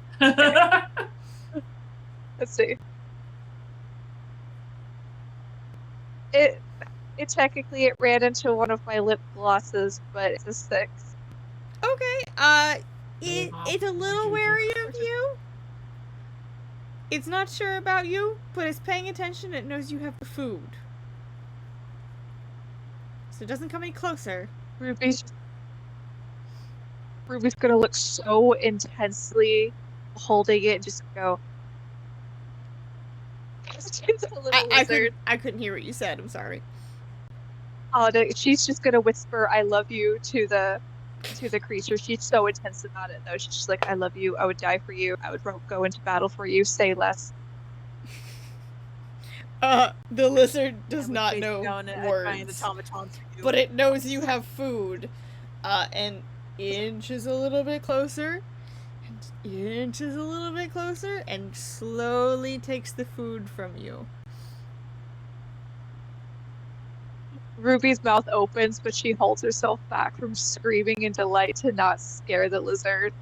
Let's see. It technically it ran into one of my lip glosses, but it's a 6. Okay, it's a little wary of you. It's not sure about you, but it's paying attention. It knows you have the food. So it doesn't come any closer. Ruby's gonna look so intensely holding it and just go. She's a little lizard. I couldn't hear what you said. I'm sorry. Oh, no, she's just gonna whisper "I love you" to the creature. She's so intense about it, though. She's just like, "I love you. I would die for you. I would go into battle for you. Say less." The lizard does I would not chase know down and find the words, automaton for you. but it knows you have food, and inches a little bit closer, and inches a little bit closer, and slowly takes the food from you. Ruby's mouth opens, but she holds herself back from screaming in delight to not scare the lizard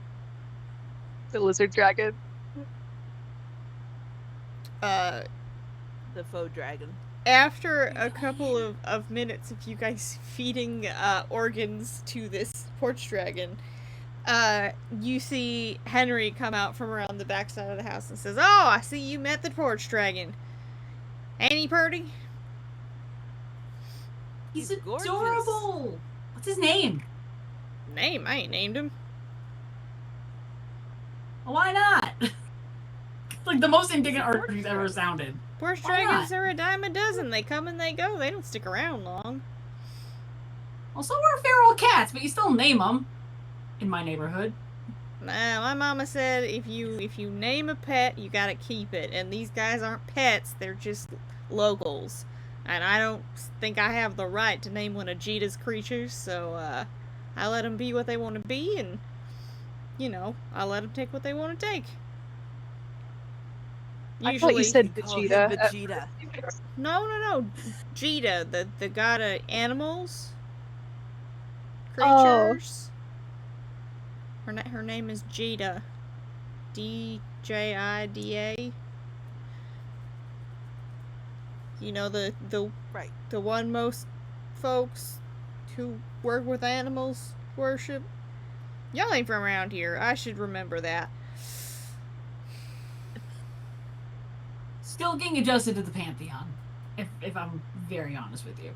dragon. The faux dragon. After a couple of minutes of you guys feeding organs to this porch dragon, you see Henry come out from around the backside of the house and says, "Oh, I see you met the porch dragon. Ain't he pretty?" He's gorgeous. adorable. What's his name? Name? I ain't named him. Well, why not? Like the most indignant art he's ever sounded. Porch Why dragons not? are a dime a dozen. They come and they go. They don't stick around long. Well, so are feral cats, but you still name them. In my neighborhood. Nah, my mama said if you name a pet, you gotta keep it. And these guys aren't pets. They're just locals. And I don't think I have the right to name one of Jita's creatures, so, I let them be what they want to be, and, you know, I let them take what they want to take. I thought you said Call him Vegeta. Vegeta. No. Jita, the god of animals. Oh. Creatures. Her name is Jita. D-J-I-D-A. You know, the Right. the one most folks who work with animals worship. Y'all ain't from around here. I should remember that. Still getting adjusted to the pantheon. If I'm very honest with you.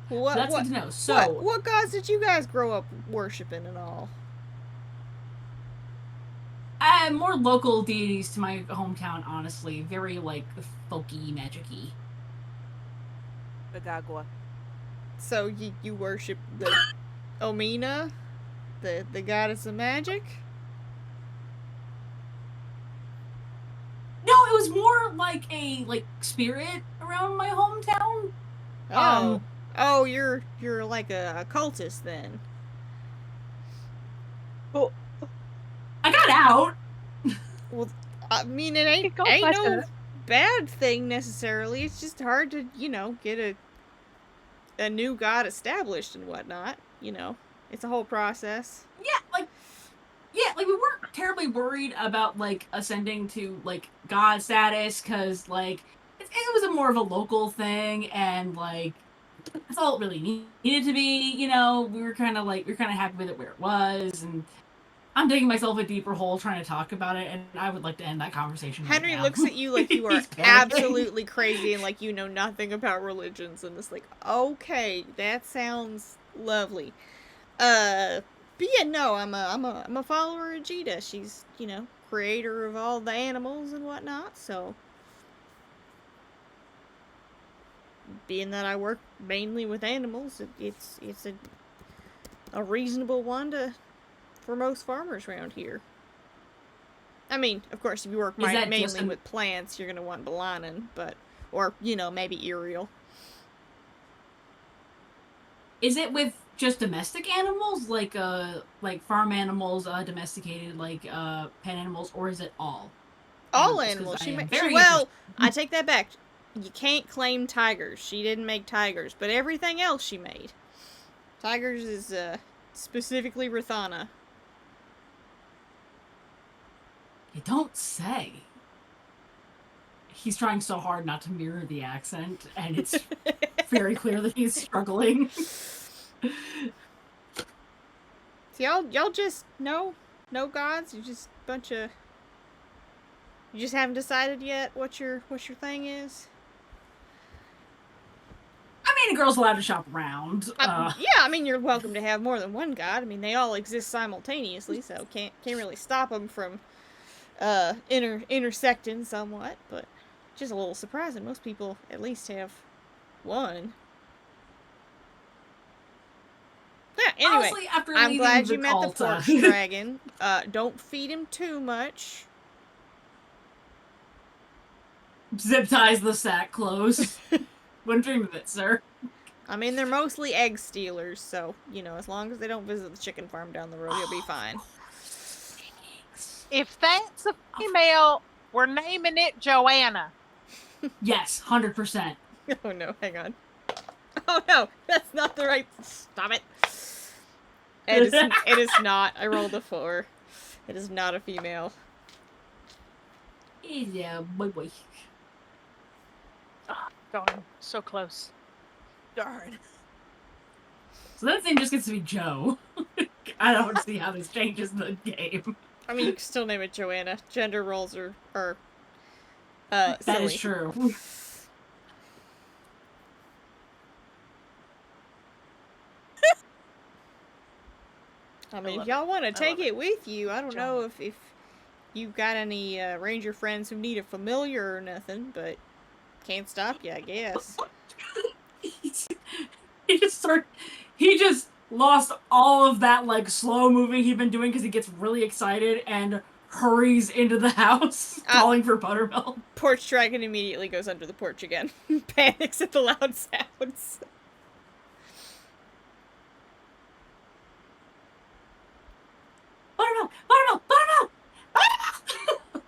What, So that's what, good to know. So what gods did you guys grow up worshiping and all? more local deities to my hometown, honestly. Very like folky, magic-y. Bagagua. So you worship the Omina, the goddess of magic? No, it was more like a spirit around my hometown. Oh, you're like a cultist then. Oh, I got out. Well, I mean, it ain't Go no Fletcher. bad thing necessarily. It's just hard to, get a new god established and whatnot. It's a whole process. Yeah, we weren't terribly worried about ascending to god status because it was a more of a local thing and that's all it really needed to be. We were kind of happy with it where it was, and I'm digging myself a deeper hole trying to talk about it, and I would like to end that conversation. Henry right now. looks at you like you are He's panicking. absolutely crazy and like you know nothing about religions, and it's like, okay, that sounds lovely. But yeah, no, I'm a follower of Jita. She's, creator of all the animals and whatnot, so being that I work mainly with animals, it's a reasonable one for most farmers around here. I mean, of course, if you work mainly with plants, you're gonna want Balanin, or maybe Uriel. Is it with just domestic animals, like farm animals, domesticated, pet animals, or is it all? All animals. I take that back. You can't claim tigers. She didn't make tigers, but everything else she made. Tigers is specifically Rathana. You don't say. He's trying so hard not to mirror the accent, and it's very clear that he's struggling. So y'all just know No gods? You just bunch of... You just haven't decided yet what your thing is? I mean, a girl's allowed to shop around. Yeah, I mean, you're welcome to have more than one god. I mean, they all exist simultaneously, so can't really stop them from intersecting somewhat. But just a little surprising. Most people at least have one. Yeah. Anyway, Honestly, after I'm leaving glad the you met the cult, porch dragon. Don't feed him too much. zip ties the sack close. Wouldn't dream of it, sir. I mean, they're mostly egg stealers, so, you know, as long as they don't visit the chicken farm down the road, you'll be fine. If that's a female, we're naming it Joanna. Yes, 100%. Oh no, hang on. Oh no, that's not the right... Stop it. It is not. I rolled a 4. It is not a female. Yeah, boy. Oh, darn, so close. Darn. So that name just gets to be Joe. I don't see how this changes the game. I mean, you can still name it Joanna. Gender roles are That silly. is true. I mean, love if y'all want to I take love it with you, I don't know Joanna. if you've got any ranger friends who need a familiar or nothing, but can't stop you, I guess. He just lost all of that like slow moving he'd been doing because he gets really excited and hurries into the house calling for buttermilk. Porch dragon immediately goes under the porch again. Panics at the loud sounds. Buttermilk! Buttermilk! Buttermilk! Buttermilk!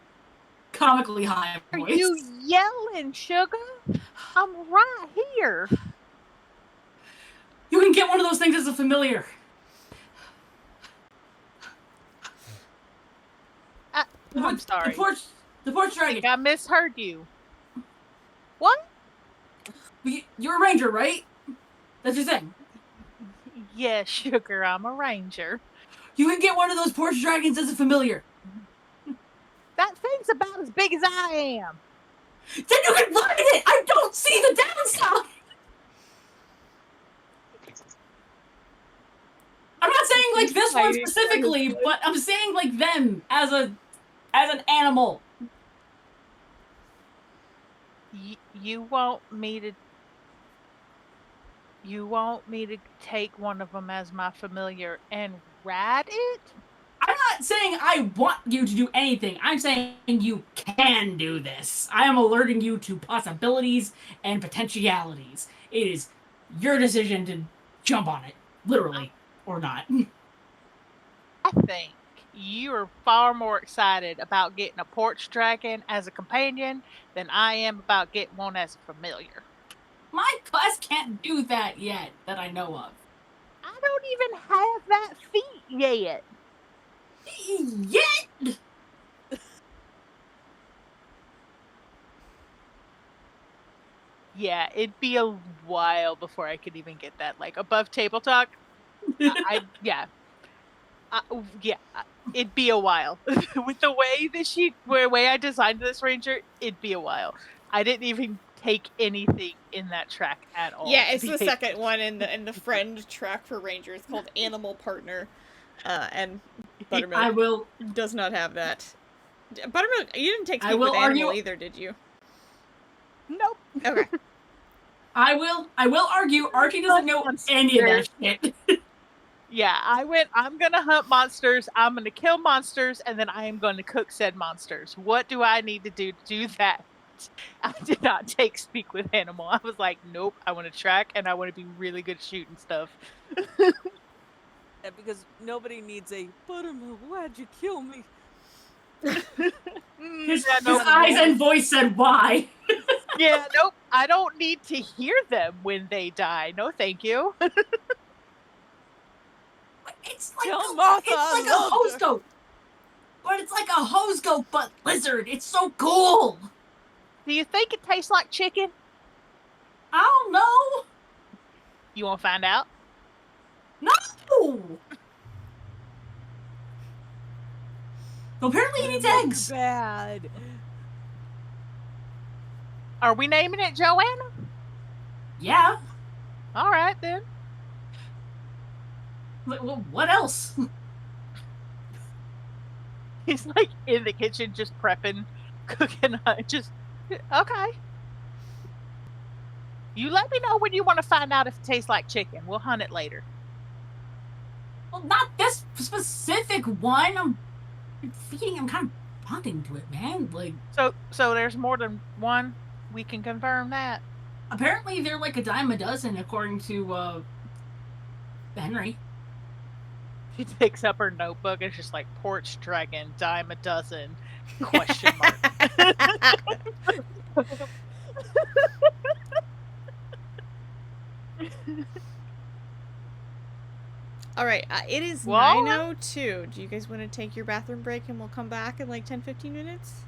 Comically high voice. Are you yelling, sugar? I'm right here. You can get one of those things as a familiar. I'm sorry. The porch dragon. I misheard you. What? You're a ranger, right? That's your thing. Yeah, sugar, I'm a ranger. You can get one of those porch dragons as a familiar. That thing's about as big as I am. Then you can ride it! I don't see the downside! I'm not saying like this one specifically, but I'm saying like them as an animal. You want me to take one of them as my familiar and ride it? I'm not saying I want you to do anything. I'm saying you can do this. I am alerting you to possibilities and potentialities. It is your decision to jump on it, literally, or not. I think you're far more excited about getting a porch dragon as a companion than I am about getting one as a familiar. My class can't do that yet, that I know of. I don't even have that feat yet. Yet? Yeah, it'd be a while before I could even get that, like, above table talk. Yeah, it'd be a while. With the way I designed this ranger, it'd be a while. I didn't even take anything in that track at all. Yeah, it's the second one in the friend track for ranger. It's called Animal Partner, and Buttermilk does not have that. Buttermilk, you didn't take speak with animal either, did you? Nope. Okay. I will argue Archie doesn't know any of that shit. Yeah, I'm gonna hunt monsters, I'm gonna kill monsters, and then I am going to cook said monsters. What do I need to do that? I did not take speak with animal. I was like, nope, I want to track and I want to be really good shooting stuff. Yeah, because nobody needs a Buttermilk, why'd you kill me? His eyes and voice said why. Yeah, nope. I don't need to hear them when they die. No, thank you. It's like a hose goat. But it's like a hose goat, but lizard. It's so cool. Do you think it tastes like chicken? I don't know. You want to find out? No. Apparently he Put needs him to eggs. bed. Are we naming it Joanna? Yeah. All right then. Like, well, what else? He's like in the kitchen just prepping, cooking. Just okay. You let me know when you want to find out if it tastes like chicken. We'll hunt it later. Well, not this specific one. I'm feeding him, kind of bonding to it, man. Like, So there's more than one. We can confirm that. apparently they're like a dime a dozen, according to Henry. She picks up her notebook and it's just like porch dragon, dime a dozen, question mark. All right, it is Well, 9:02. Do you guys want to take your bathroom break and we'll come back in like 10-15 minutes?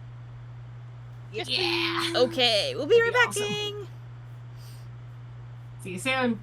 yes, Yeah. please. Okay, we'll be That'd right be back, awesome. gang. See you soon.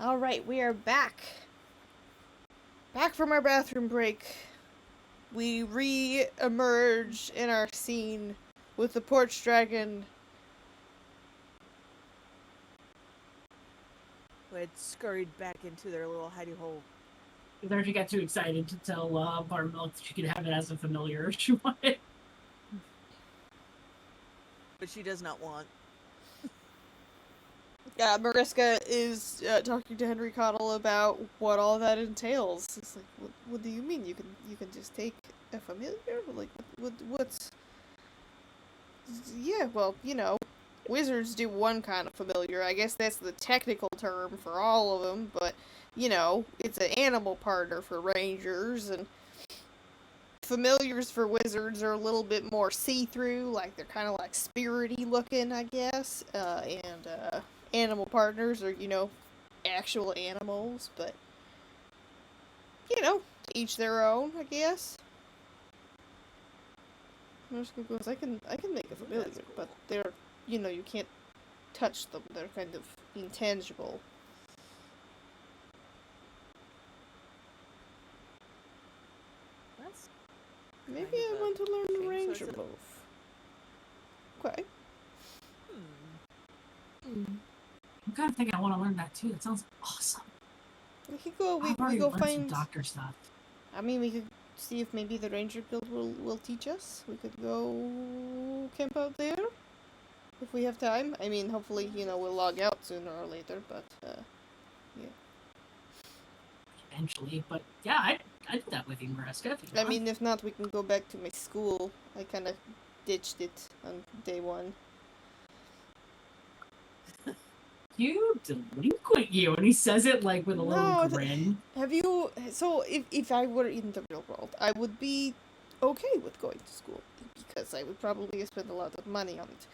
All right, we are back. Back from our bathroom break. We re-emerge in our scene with the porch dragon. Who had scurried back into their little hidey hole. Either she got too excited to tell Buttermilk that she could have it as a familiar if she wanted. But she does not want. Mariska is talking to Henry Cottle about what all that entails. It's like, what do you mean? You can just take a familiar? Like, what's? Yeah, well, wizards do one kind of familiar. I guess that's the technical term for all of them, but it's an animal partner for rangers, and familiars for wizards are a little bit more see-through, like they're kind of like spirity looking, I guess. And animal partners are, actual animals, but to each their own, I guess. I can make a familiar, That's cool. but they're, you can't touch them. They're kind of intangible. That's Maybe kind I of a want to learn the shame, so ranger it's a- move. Okay. I'm kind of thinking I want to learn that too. That sounds awesome. We could go. I've We already go learned some find. doctor stuff. I mean, we could see if maybe the ranger guild will teach us. We could go camp out there if we have time. I mean, hopefully, we'll log out sooner or later. But yeah. Eventually, but yeah, I'd do that with you, Mariska. If you I want. mean, if not, we can go back to my school. I kind of ditched it on day one. You delinquent, you, and he says it like with a little grin. Have you? So, if I were in the real world, I would be okay with going to school because I would probably spend a lot of money on it,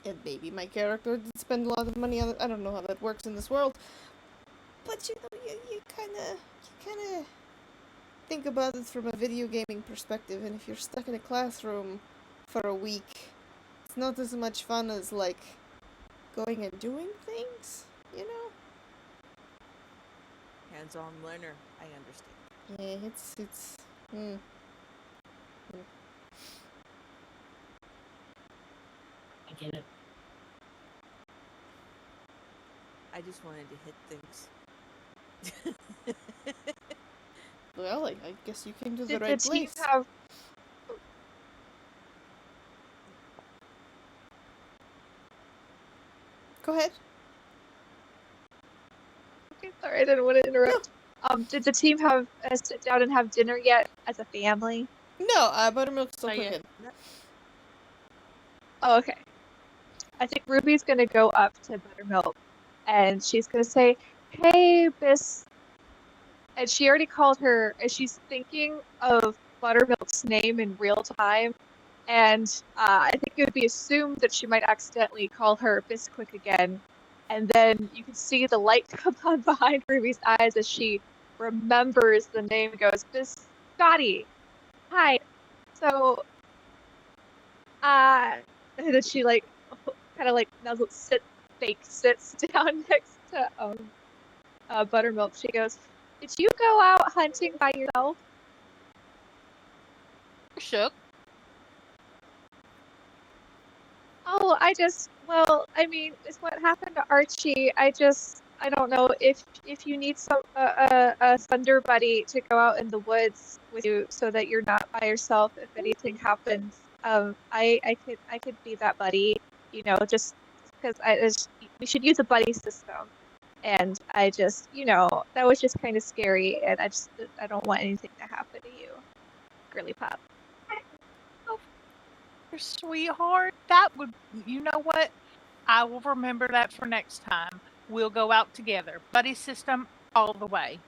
and maybe my character did spend a lot of money on it. I don't know how that works in this world, but you kind of think about it from a video gaming perspective, and if you're stuck in a classroom for a week, it's not as much fun as like going and doing things, Hands-on learner. I understand. Yeah, it's. I get it. I just wanted to hit things. Well, I guess you came to the Did right the team place. have Go ahead. Okay, sorry, I didn't want to interrupt. Did the team have sit down and have dinner yet as a family? No, Buttermilk's still Oh, yeah. cooking. Oh, okay. I think Ruby's gonna go up to Buttermilk and she's gonna say, "Hey, Miss," and she already called her, and she's thinking of Buttermilk's name in real time, and I think it would be assumed that she might accidentally call her Bisquick again, and then you can see the light come on behind Ruby's eyes as she remembers the name and goes, "Biscotti, hi." So, and then she kind of sits down next to Buttermilk. She goes, "Did you go out hunting by yourself?" Shook. Oh, I mean, it's what happened to Archie. I don't know if you need a thunder buddy to go out in the woods with you so that you're not by yourself if anything happens. I could be that buddy, just because we should use a buddy system. And that was just kind of scary, and I don't want anything to happen to you, girly pop. Sweetheart, that would, you know what? I will remember that for next time. We'll go out together. Buddy system all the way.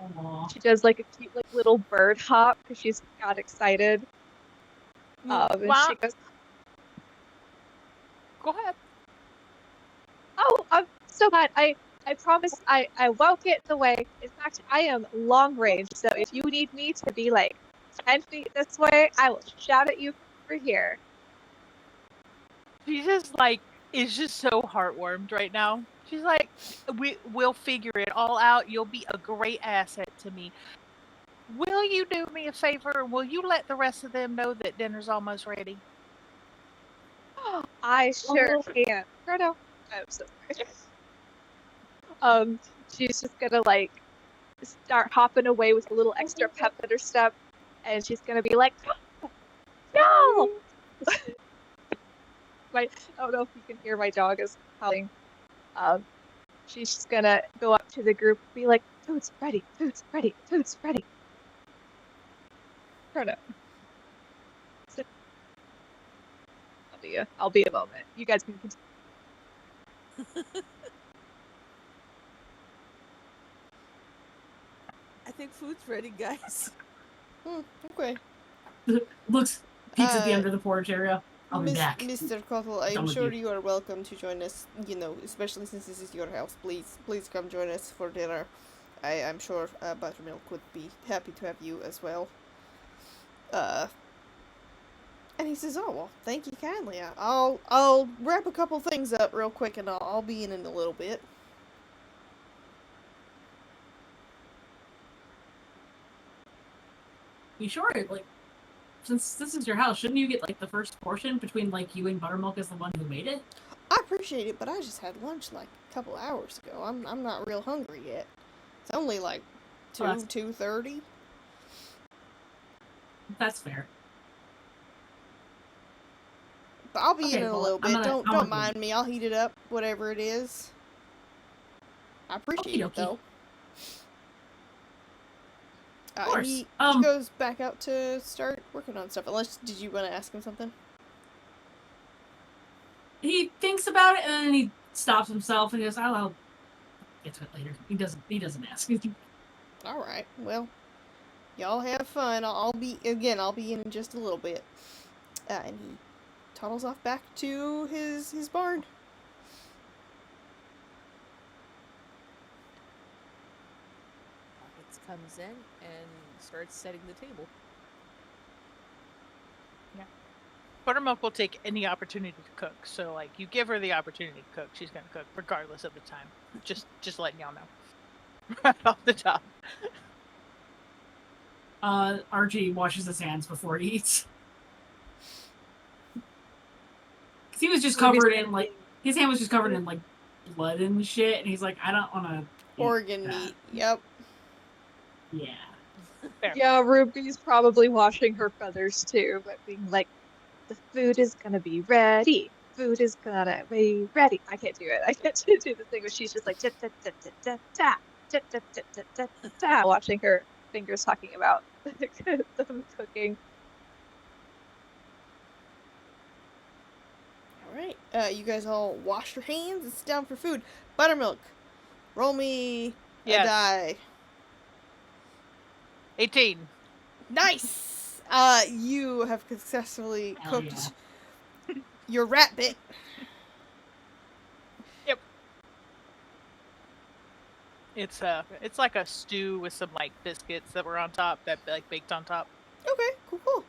Aww. She does like a cute little bird hop because she's got excited. And she goes, Go ahead. "Oh, I'm so glad. I promise I won't get in the way. In fact, I am long range, so if you need me to be like 10 feet this way, I will shout at you from here." She just is just so heartwarmed right now. She's like, we'll figure it all out. You'll be a great asset to me. Will you do me a favor? Will you let the rest of them know that dinner's almost ready? I sure can. Frodo, I'm so sorry. She's just gonna like start hopping away with a little extra pep in her step, and she's gonna be like, "No!" I don't know if you can hear my dog is howling. Um, she's just gonna go up to the group and be like, "Food's ready, food's ready, food's ready." Frodo, sit. I'll be a moment. You guys can continue. I think food's ready, guys. Okay. Looks peeks at the Uh, under the porch area. I'll be back. Mr. Cottle, I Done am with sure you. you are welcome to join us, especially since this is your house. Please come join us for dinner. I'm sure Buttermilk would be happy to have you as well. And he says, "Oh well, thank you kindly. I'll wrap a couple things up real quick, and I'll be in a little bit." You sure? Like, since this is your house, shouldn't you get like the first portion between like you and Buttermilk as the one who made it? I appreciate it, but I just had lunch like a couple hours ago. I'm not real hungry yet. It's only like Oh, 2:30. That's fair. But I'll be in Okay, a well, little I'm bit. gonna- Don't mind me. I'll heat it up, whatever it is. I appreciate it Okie dokie. though. Of course. He goes back out to start working on stuff. Unless, did you want to ask him something? He thinks about it and then he stops himself and he goes, I'll get to it later. He doesn't ask. All right. Well, y'all have fun. I'll be in just a little bit. And he toddles off back to his barn. Pockets comes in and starts setting the table. Buttermilk will take any opportunity to cook. So, like, you give her the opportunity to cook, she's gonna cook regardless of the time. Just letting y'all know. Right off the top. Archie washes his hands before he eats. Cause he was just covered in like his hand was just covered in like blood and shit, and he's like, I don't want to. Organ meat. Yep. Yeah. Fair. Yeah, Ruby's probably washing her feathers too, but being like, the food is gonna be ready. Food is gonna be ready. I can't do it. I can't do the thing where she's just like da da da da da da da da da da da da da, watching her fingers talking about them cooking. All right. You guys all wash your hands and sit down for food. Buttermilk, roll me a die. 18. Nice. You have successfully Hell cooked your rat bit. Yep. It's like a stew with some like biscuits that were on top, that like baked on top. Okay. Cool.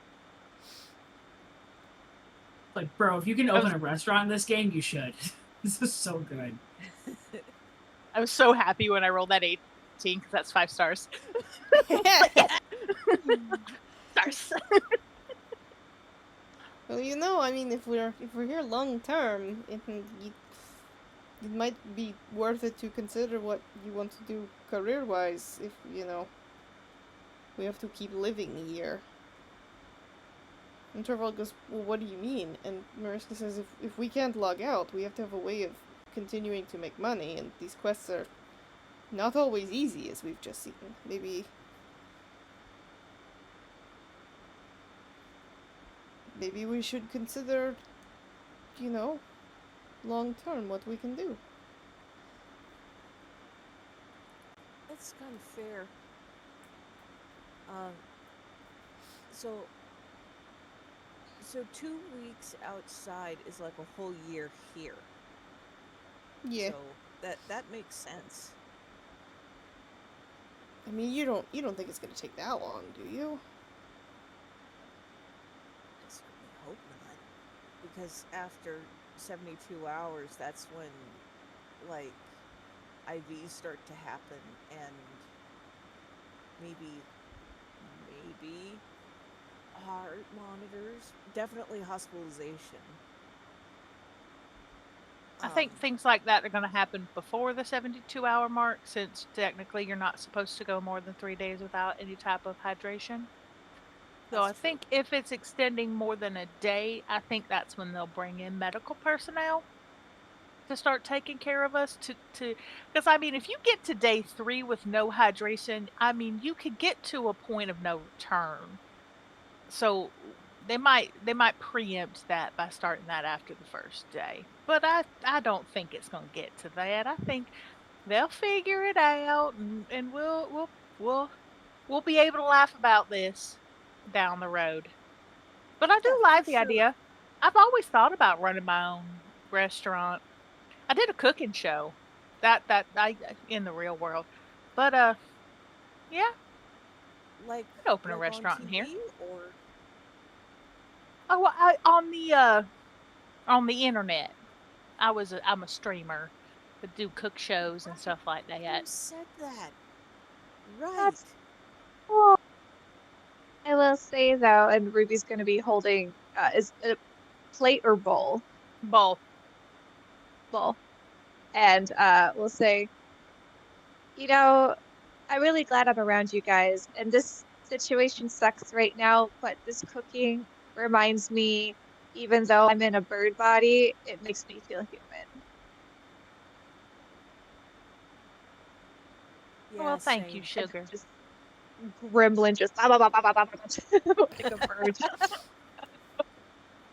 Like, bro, if you can open a restaurant in this game, you should. This is so good. I was so happy when I rolled that 18 because that's 5 stars. Stars. Well, I mean, if we're here long term, it might be worth it to consider what you want to do career wise. If we have to keep living here. And Torvald goes, "Well, what do you mean?" And Mariska says, if we can't log out, we have to have a way of continuing to make money, and these quests are not always easy, as we've just seen. Maybe we should consider, long term, what we can do. That's kind of fair. So 2 weeks outside is like a whole year here. Yeah. So that makes sense. I mean, you don't think it's gonna take that long, do you? I certainly hope not. Because after 72 hours, that's when, like, IVs start to happen, and maybe heart monitors, definitely hospitalization. I think things like that are going to happen before the 72-hour mark, since technically you're not supposed to go more than 3 days without any type of hydration. So That's I true. think if it's extending more than a day, I think that's when they'll bring in medical personnel to start taking care of us to because I mean, if you get to day 3 with no hydration, I mean, you could get to a point of no return. So they might preempt that by starting that after the first day. But I don't think it's going to get to that. I think they'll figure it out, and we'll be able to laugh about this down the road. But I Yeah, do for like the sure. idea. I've always thought about running my own restaurant. I did a cooking show that I in the real world. But yeah, Like I'd open a on restaurant in here. TV or Oh, well, on the internet. I'm a streamer that do cook shows and stuff like you that. said that. Right. That's cool. I will say though, and Ruby's going to be holding is it a plate or bowl? Bowl. Bowl. And we'll say, you know, I'm really glad I'm around you guys. And this situation sucks right now, but this cooking reminds me, even though I'm in a bird body, it makes me feel human. Yeah, Well, thank you, same. And sugar. just gremlin just bah, bah, bah, bah, bah, bah, bah, like a bird.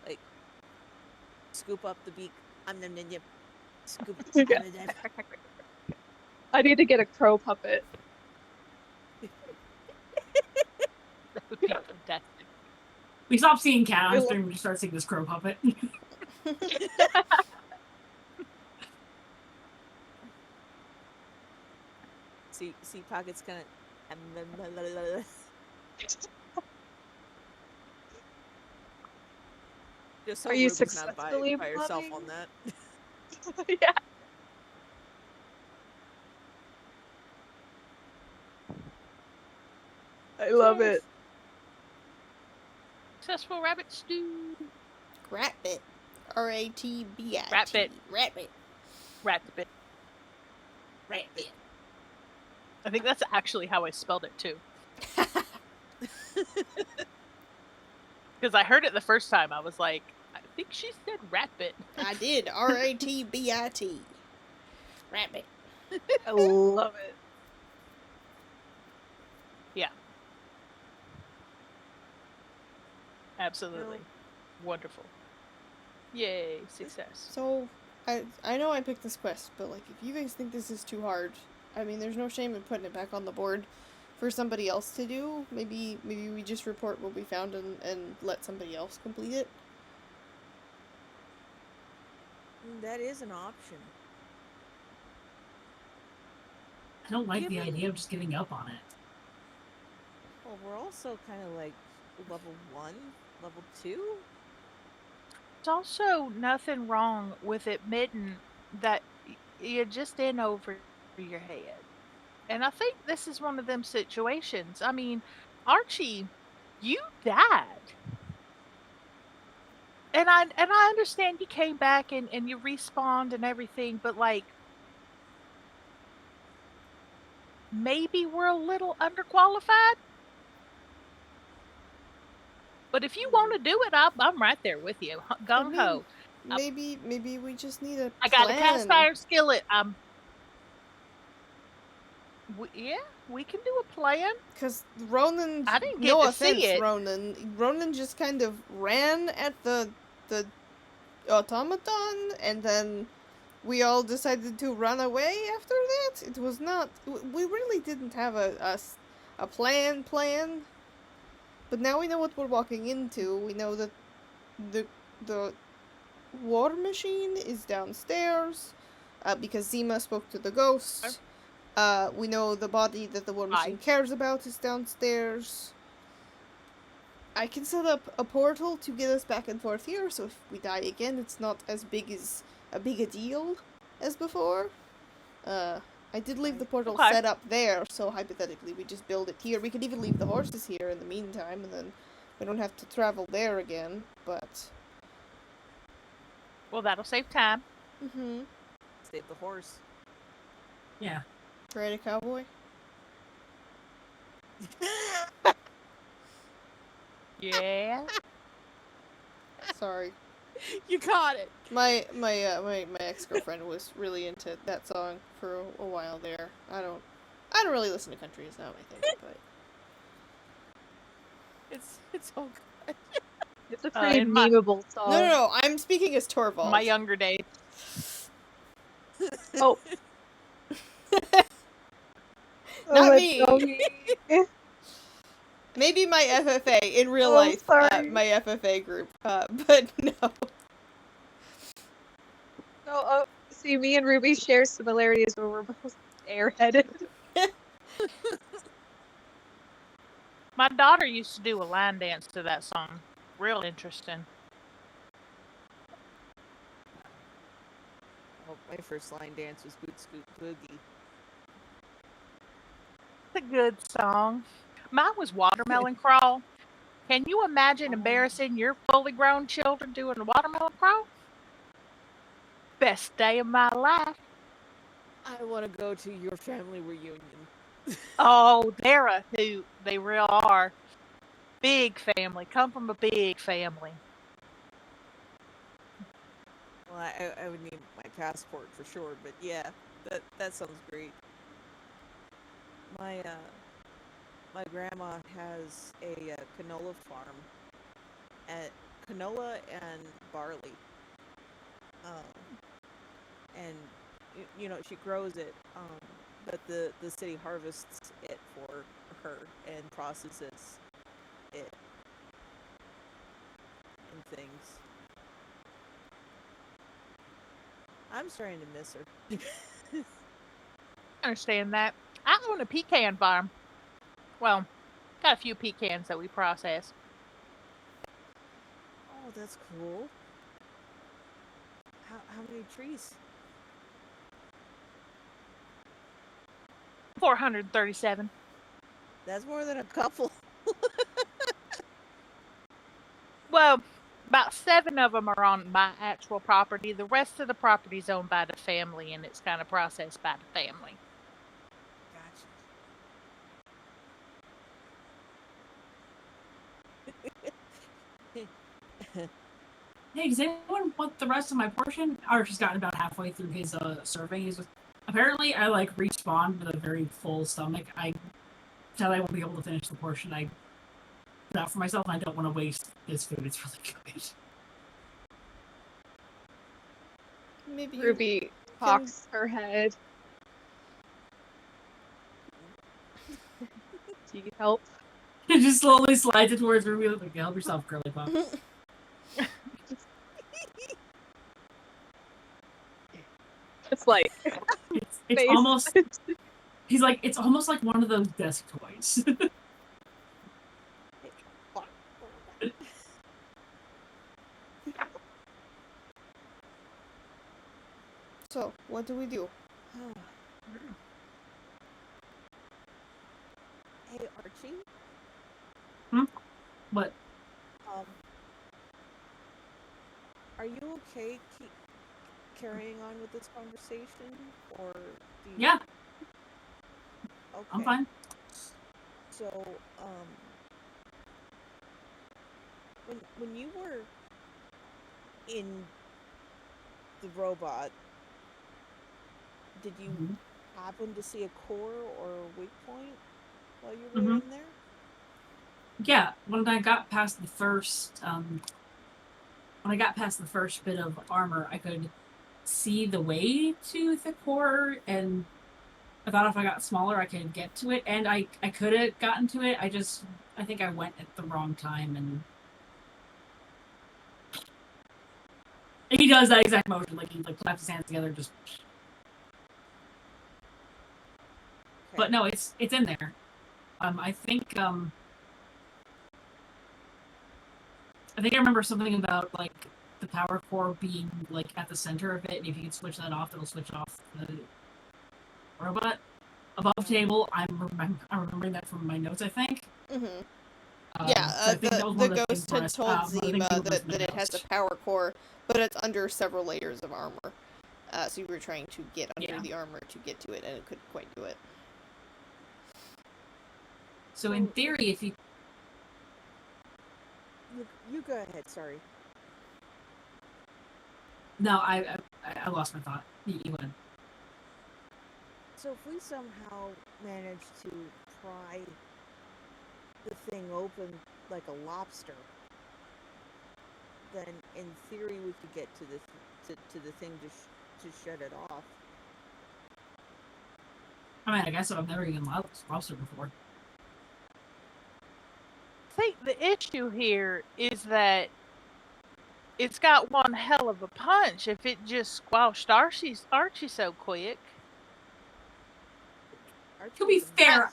Like scoop up the beak. Nom nom nom. Scoop. Yeah. I need to get a crow puppet. That would be fantastic. We stop seeing cat I on love- stream. We start seeing this crow puppet. See, Pocket's gonna. Just so Are you Ruby's not successfully by herself on blubbing? that. Yeah. I love it. Successful rabbit stew. Ratbit. Ratbit. Ratbit. Ratbit. Ratbit. Ratbit. I think that's actually how I spelled it too. Because I heard it the first time, I was like, I think she said ratbit. I did. Ratbit. Ratbit. I love it. Yeah. Absolutely. Wonderful. Yay, success. So, I know I picked this quest, but like, if you guys think this is too hard, I mean, there's no shame in putting it back on the board for somebody else to do. Maybe we just report what we found and let somebody else complete it. That is an option. I don't like the idea of just giving up on it. Well, we're also kind of like level 1, level 2. There's also nothing wrong with admitting that you're just in over your head. And I think this is one of them situations. I mean, Archie, you died. And I understand you came back and you respawned and everything, but like, maybe we're a little underqualified. But if you want to do it, I'm right there with you. Gung ho. Maybe we just need a I got a cast plan. iron skillet. Yeah, we can do a plan. Because Ronan, I didn't get no to offense, see it. Ronan just kind of ran at the automaton, and then we all decided to run away after that. It was not, we really didn't have a plan, but now we know what we're walking into. We know that the war machine is downstairs, because Zima spoke to the ghost. We know the body that the war machine cares about is downstairs. I can set up a portal to get us back and forth here, so if we die again, it's not as big a deal as before. I did leave the portal Okay. set up there, so hypothetically we just build it here. We could even leave the horses here in the meantime, and then we don't have to travel there again, but... Well, that'll save time. Mm-hmm. Save the horse. Yeah. Right, a cowboy? Yeah. Sorry. You caught it. My ex-girlfriend was really into that song for a while there. I don't really listen to country, it's not my thing, but... It's all good. It's a pretty in my- memeable song. No, I'm speaking as Torvald. My younger days. Oh. Not it's me. so me. Maybe my FFA, in real Oh, life, sorry. my FFA group, but no. No, see, me and Ruby share similarities where we're both airheaded. My daughter used to do a line dance to that song. Real interesting. Oh, my first line dance was Boot Scoot Boogie. It's a good song. Mine was Watermelon Crawl. Can you imagine embarrassing your fully grown children doing a watermelon crawl? Best day of my life. I want to go to your family reunion. Oh, they're a hoot. They real are. Big family. Come from a big family. Well, I would need my passport for sure, but yeah, that sounds great. My grandma has a canola farm at canola and barley. And you know, she grows it, but the city harvests it for her and processes it and things. I'm starting to miss her. I understand that. I own a pecan farm. Well, got a few pecans that we process. Oh, that's cool. How many trees? 437. That's more than a couple. Well, about 7 of them are on my actual property. The rest of the property is owned by the family, and it's kind of processed by the family. Hey, does anyone want the rest of my portion? Archie's gotten about halfway through his survey. Apparently, I like respawned with a very full stomach. I said I won't be able to finish the portion I put out for myself, and I don't want to waste this food. It's really good. Maybe you Ruby cocks her head. Do you need help? It just slowly slides it towards Ruby. Like, help yourself, girly pop. It's like It's almost. He's like, it's almost like one of those desk toys. So, what do we do? Hey, Archie. What? Are you okay keep carrying on with this conversation, or do you... Yeah, Okay. I'm fine. So, when you were in the robot, did you happen to see a core or a weak point while you were in there? Yeah, when I got past the first, bit of armor, I could see the way to the core, and I thought if I got smaller, I could get to it, and I could have gotten to it. I think I went at the wrong time, and he does that exact motion, like he claps his hands together, just. Okay. But no, it's in there. I think I remember something about like the power core being like at the center of it, and if you can switch that off, it'll switch off the robot above table. I'm remembering that from my notes, I think. Mm-hmm. So I think that was one of the the things ghost had told one of the things Zima people noticed in the that it has a ghost. power core, but it's under several layers of armor. So you were trying to get under the armor to get to it, and it couldn't quite do it. So in theory, if you go ahead. Sorry. no, I lost my thought. You went. So if we somehow manage to pry the thing open like a lobster, then in theory we could get to the thing to shut it off. I mean, I guess I've never eaten lobster before. I think the issue here is that it's got one hell of a punch if it just squashed Archie so quick. To be fair,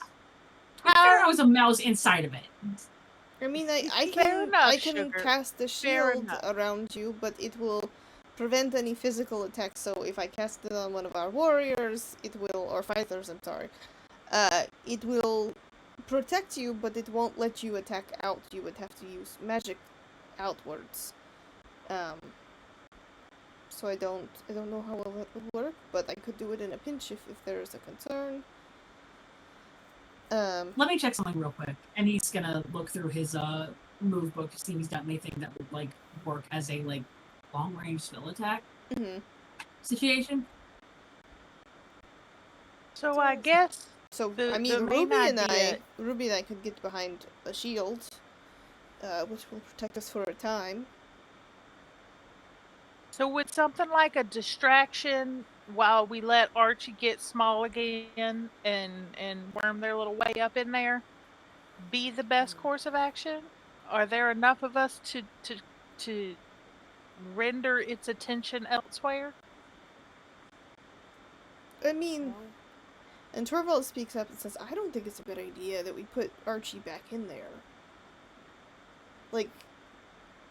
I was a mouse inside of it. I mean, I Fair can enough, I can Sugar. cast a Fair shield enough. around you, but it will prevent any physical attacks. So if I cast it on one of our warriors, it will, or fighters, I'm sorry, it will protect you, but it won't let you attack out. You would have to use magic outwards. So I don't know how well that would work, but I could do it in a pinch if there is a concern. Let me check something real quick, and he's gonna look through his move book to see if he's got anything that would like work as a like long range spell attack situation. So I guess. So The I mean, main idea... Ruby and I could get behind a shield, which will protect us for a time. So would something like a distraction while we let Archie get small again and worm their little way up in there be the best course of action? Are there enough of us to render its attention elsewhere? I mean, and Torvald speaks up and says, "I don't think it's a good idea that we put Archie back in there. Like,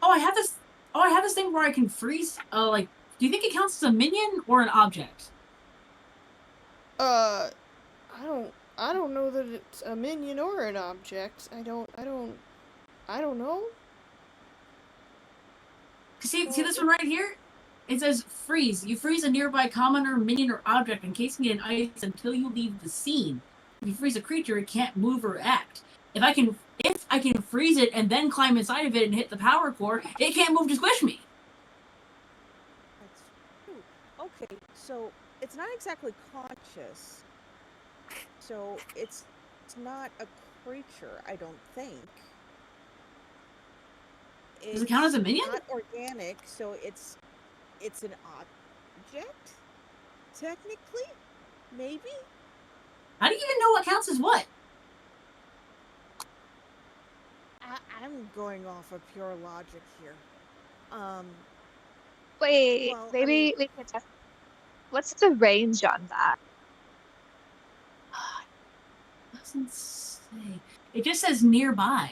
I have this thing where I can freeze. Like, do you think it counts as a minion or an object? I don't know that it's a minion or an object. I don't know. See this one right here? It says freeze. You freeze a nearby commoner, minion, or object encasing it in ice until you leave the scene. If you freeze a creature, it can't move or act. If I can freeze it and then climb inside of it and hit the power core, it can't move to squish me. That's true. Okay, so it's not exactly conscious. So it's not a creature, I don't think. Does it count as a minion? It's not organic, so it's an object? Technically? Maybe? How do you even know what counts as what? I'm going off of pure logic here. Wait, well, maybe we can test. What's the range on that? Doesn't say. It just says nearby.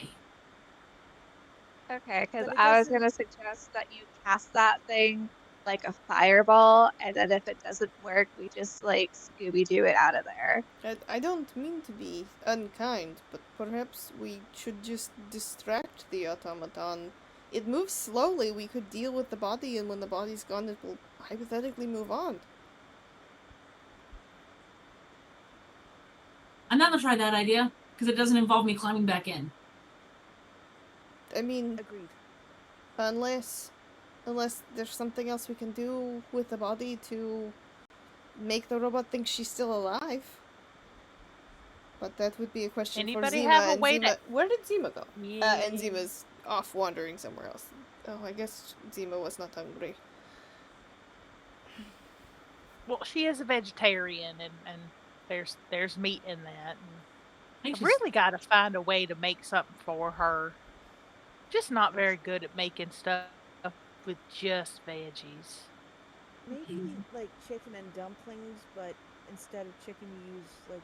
Okay, because I was gonna suggest that you cast that thing like a fireball, and then if it doesn't work, we just like Scooby-Doo it out of there. I don't mean to be unkind, but perhaps we should just distract the automaton. It moves slowly. We could deal with the body, and when the body's gone, it will hypothetically move on. I'm not gonna try that idea because it doesn't involve me climbing back in. I mean, agreed. Unless there's something else we can do with the body to make the robot think she's still alive. But that would be a question for Zima. Have a way to... Where did Zima go? Yeah. And Zima's off wandering somewhere else. Oh, I guess Zima was not hungry. Well, she is a vegetarian, and there's meat in that. And I've really got to find a way to make something for her. Just not very good at making stuff with just veggies. Maybe like chicken and dumplings, but instead of chicken, you use like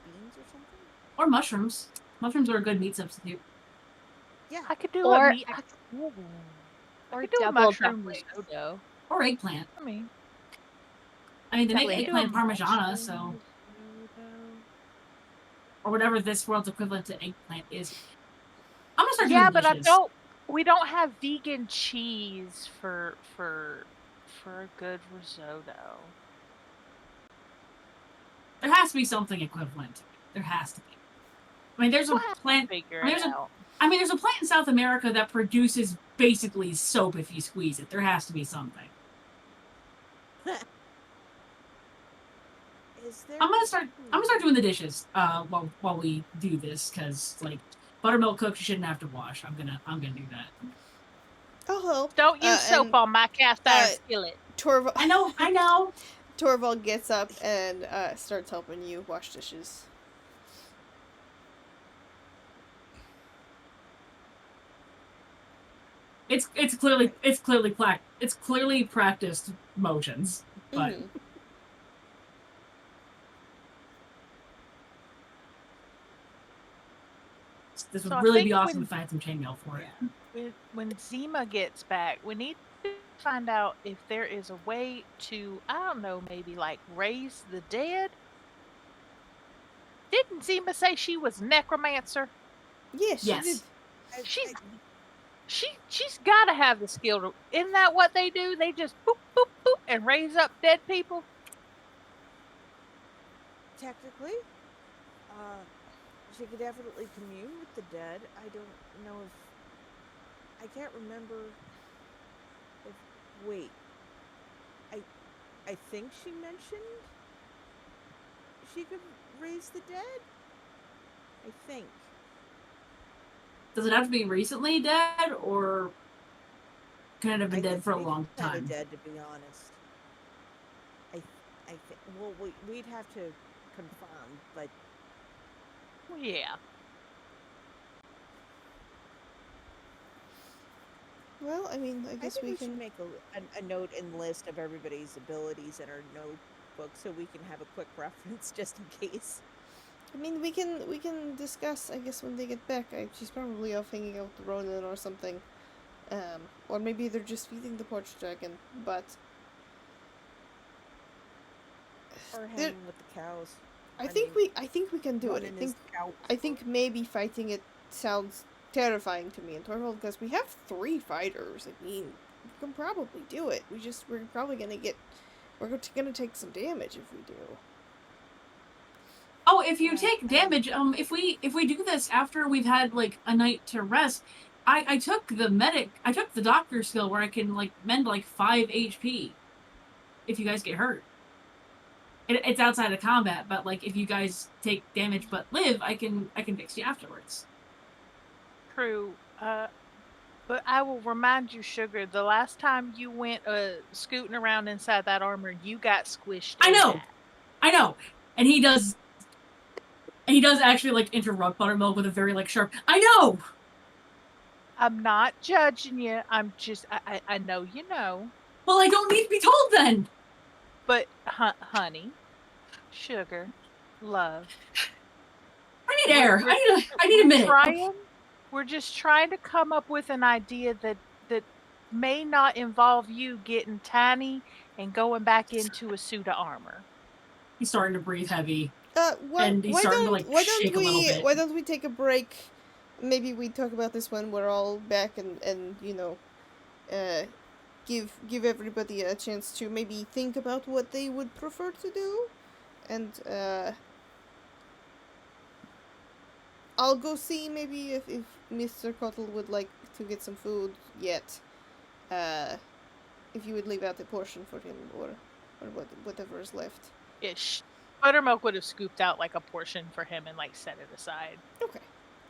beans or something. Or mushrooms. Mushrooms are a good meat substitute. Yeah, I could do a meat. Or I could do a mushroom risotto. Or eggplant. I mean, they make eggplant parmigiana, so. or whatever this world's equivalent to eggplant is. I'm gonna start Yeah, doing but dishes. we don't have vegan cheese for a good risotto. There has to be something equivalent to it. There has to be. I mean, there's a We'll have to plant. figure I mean, it out. there's a plant in South America that produces basically soap if you squeeze it. There has to be something. Is there? I'm gonna start doing the dishes. While we do this, because like buttermilk cooks, you shouldn't have to wash. I'm gonna do that. I'll help. Don't use soap on my cast iron skillet. Torvald. I know. Torvald gets up and starts helping you wash dishes. It's clearly practiced motions, but Mhm. this would So I really think be awesome when- if I had some chainmail for it. When Zima gets back, we need to find out if there is a way to, I don't know, maybe like raise the dead. Didn't Zima say she was necromancer? Yes, she Yes. did. She's got to have the skill to. Isn't that what they do? They just boop boop boop and raise up dead people. Technically, she could definitely commune with the dead. I don't know if I can't remember if wait. I think she mentioned she could raise the dead. I think. Does it have to be recently dead, or can it have been dead for a long Kind time? of dead, to be honest. I think. Well, we'd have to confirm, but Yeah. Well, I mean, I I guess think we we can. should make a note and list of everybody's abilities in our notebook so we can have a quick reference just in case. I mean, we can discuss. I guess when they get back, she's probably off hanging out with Ronan or something, or maybe they're just feeding the porch dragon. But Or there- hanging with the cows. I think we can do it. Ronan is cow. I think maybe fighting it sounds terrifying to me and Torvald because we have 3 fighters. I mean, we can probably do it. We're probably gonna take some damage if we do. Oh, if you Yeah, take damage, if we do this after we've had like a night to rest, I took the doctor skill where I can like mend like 5 HP if you guys get hurt. It's outside of combat, but like if you guys take damage but live, I can fix you afterwards. True. But I will remind you, Sugar, the last time you went scooting around inside that armor, you got squished. I in know. that. I know. And he does actually like interrupt Buttermilk with a very like sharp, I know. I'm not judging you. I'm just, I know you know. Well, I don't need to be told then. But, honey, Sugar, love. I need air. I need a minute. We're just trying to come up with an idea that may not involve you getting tiny and going back into a suit of armor. He's starting to breathe heavy. Why And he's starting to like shake a little bit. Why don't we take a break? Maybe we talk about this when we're all back and you know, give everybody a chance to maybe think about what they would prefer to do, and I'll go see maybe if Mr. Cottle would like to get some food yet. If you would leave out a portion for him or whatever is left. Ish. Buttermilk would have scooped out like a portion for him and like set it aside. Okay.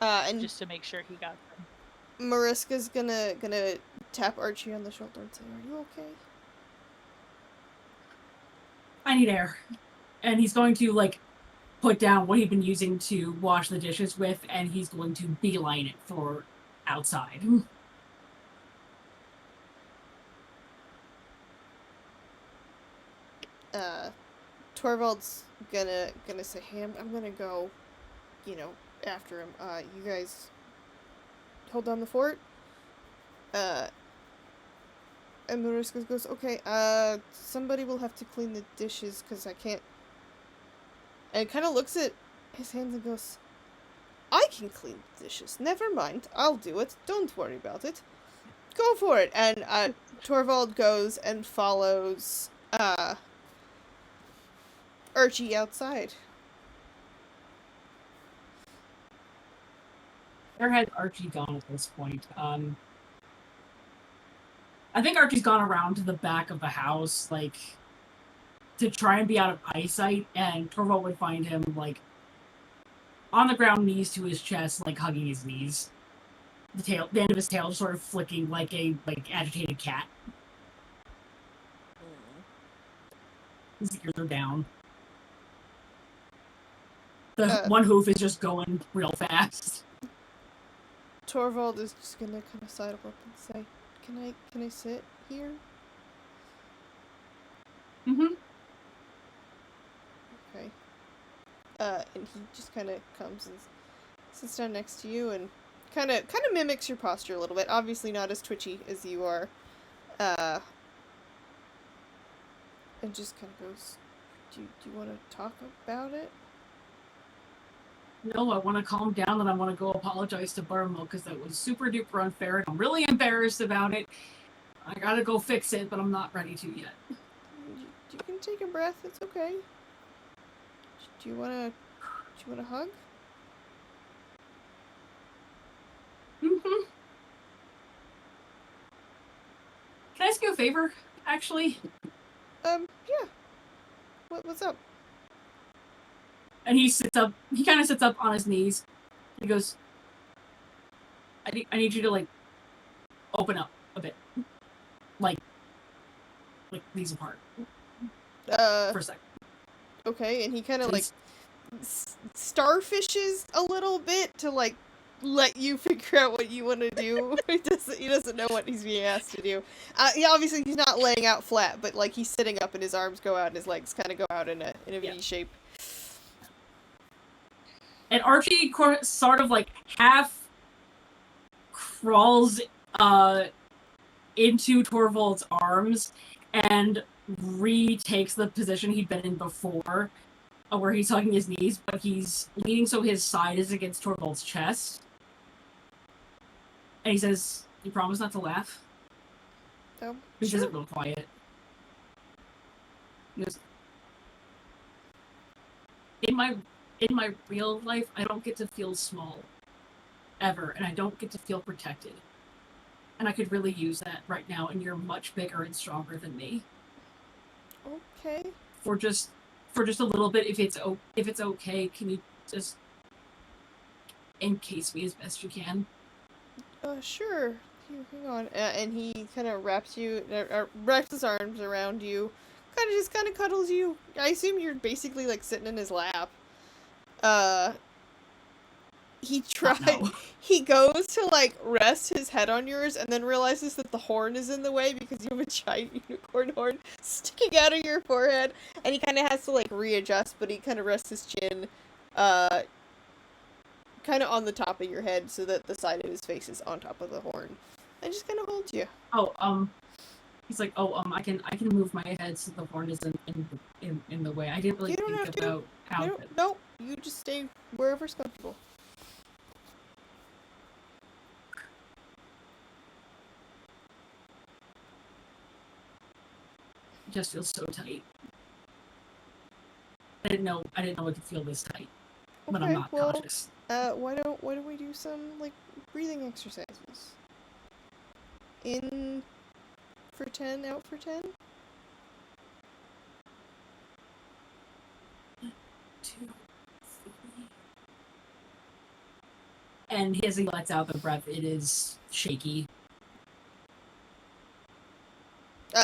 And just to make sure he got them. Mariska's gonna tap Archie on the shoulder and say, "Are you okay?" I need air. And he's going to like put down what he'd been using to wash the dishes with, and he's going to beeline it for outside. Torvald's gonna say, "Hey, I'm gonna go, you know, after him. You guys hold down the fort." And Mariska goes, "Okay, somebody will have to clean the dishes because I can't." And kind of looks at his hands and goes, I can clean the dishes. Never mind. I'll do it. Don't worry about it. Go for it. And Torvald goes and follows Archie outside. Where had Archie gone at this point? I think Archie's gone around to the back of the house, like, to try and be out of eyesight, and Torvald would find him, like, on the ground, knees to his chest, like, hugging his knees. The end of his tail sort of flicking like a, agitated cat. His ears are down. The one hoof is just going real fast. Torvald is just gonna kind of sidle up and say, Can I sit here? Mm-hmm. Okay. And he just kind of comes and sits down next to you and kind of mimics your posture a little bit. Obviously not as twitchy as you are. And just kind of goes, do you want to talk about it? No, I want to calm down and I want to go apologize to Buttermilk because that was super duper unfair and I'm really embarrassed about it. I gotta go fix it, but I'm not ready to yet. You can take a breath. It's okay. Do you want a hug? Mm-hmm. Can I ask you a favor, actually? Yeah. What's up? And he sits up. He kind of sits up on his knees. He goes, I need you to, like, open up a bit. Like knees apart. For a second. Okay, and he kind of, like, starfishes a little bit to, like, let you figure out what you want to do. He doesn't know what he's being asked to do. Obviously he's not laying out flat, but, like, he's sitting up and his arms go out and his legs kind of go out in a V shape. And Archie sort of, like, half crawls into Torvald's arms and retakes the position he'd been in before, where he's hugging his knees, but he's leaning so his side is against Torvald's chest. And he says, "You promise not to laugh?" He says it real quiet. He goes, In my real life, I don't get to feel small. Ever. And I don't get to feel protected. And I could really use that right now, and you're much bigger and stronger than me. Okay. For just a little bit, if it's okay, can you just encase me as best you can? Sure. Here, hang on. And he kind of wraps his arms around you. Kind of cuddles you. I assume you're basically, like, sitting in his lap. He goes to, like, rest his head on yours and then realizes that the horn is in the way because you have a giant unicorn horn sticking out of your forehead, and he kind of has to, like, readjust, but he kind of rests his chin kind of on the top of your head so that the side of his face is on top of the horn, and just kind of holds you. He's like, I can move my head so the horn isn't in the way. I didn't really think about how. No, you just stay wherever's comfortable. It just feels so tight. I didn't know it could feel this tight, but I'm not cautious. Why don't we do some, like, breathing exercises? In for 10, out for 10? 1, 2, 3. And as he lets out the breath, it is shaky.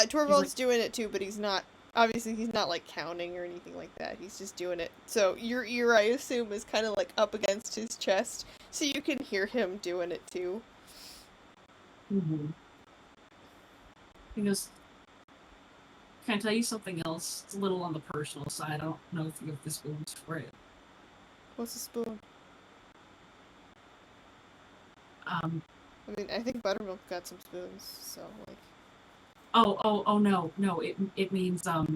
Torvald's doing it too, but he's not, like, counting or anything like that. He's just doing it. So your ear, I assume, is kind of, like, up against his chest, so you can hear him doing it too. Mm-hmm. He goes, "Can I tell you something else? It's a little on the personal side. I don't know if you have the spoons for it." What's a spoon? I mean, I think Buttermilk got some spoons, so, like... Oh, no. It means, I'm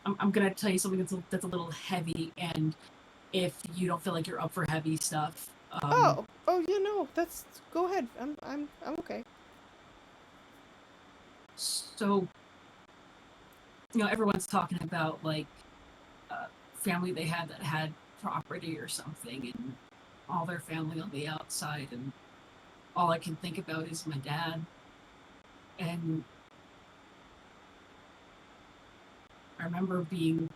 gonna tell you something that's a little heavy, and if you don't feel like you're up for heavy stuff, Oh, yeah, no, that's go ahead. I'm okay. So, everyone's talking about like family they had that had property or something, and all their family on the outside, and all I can think about is my dad. And I remember being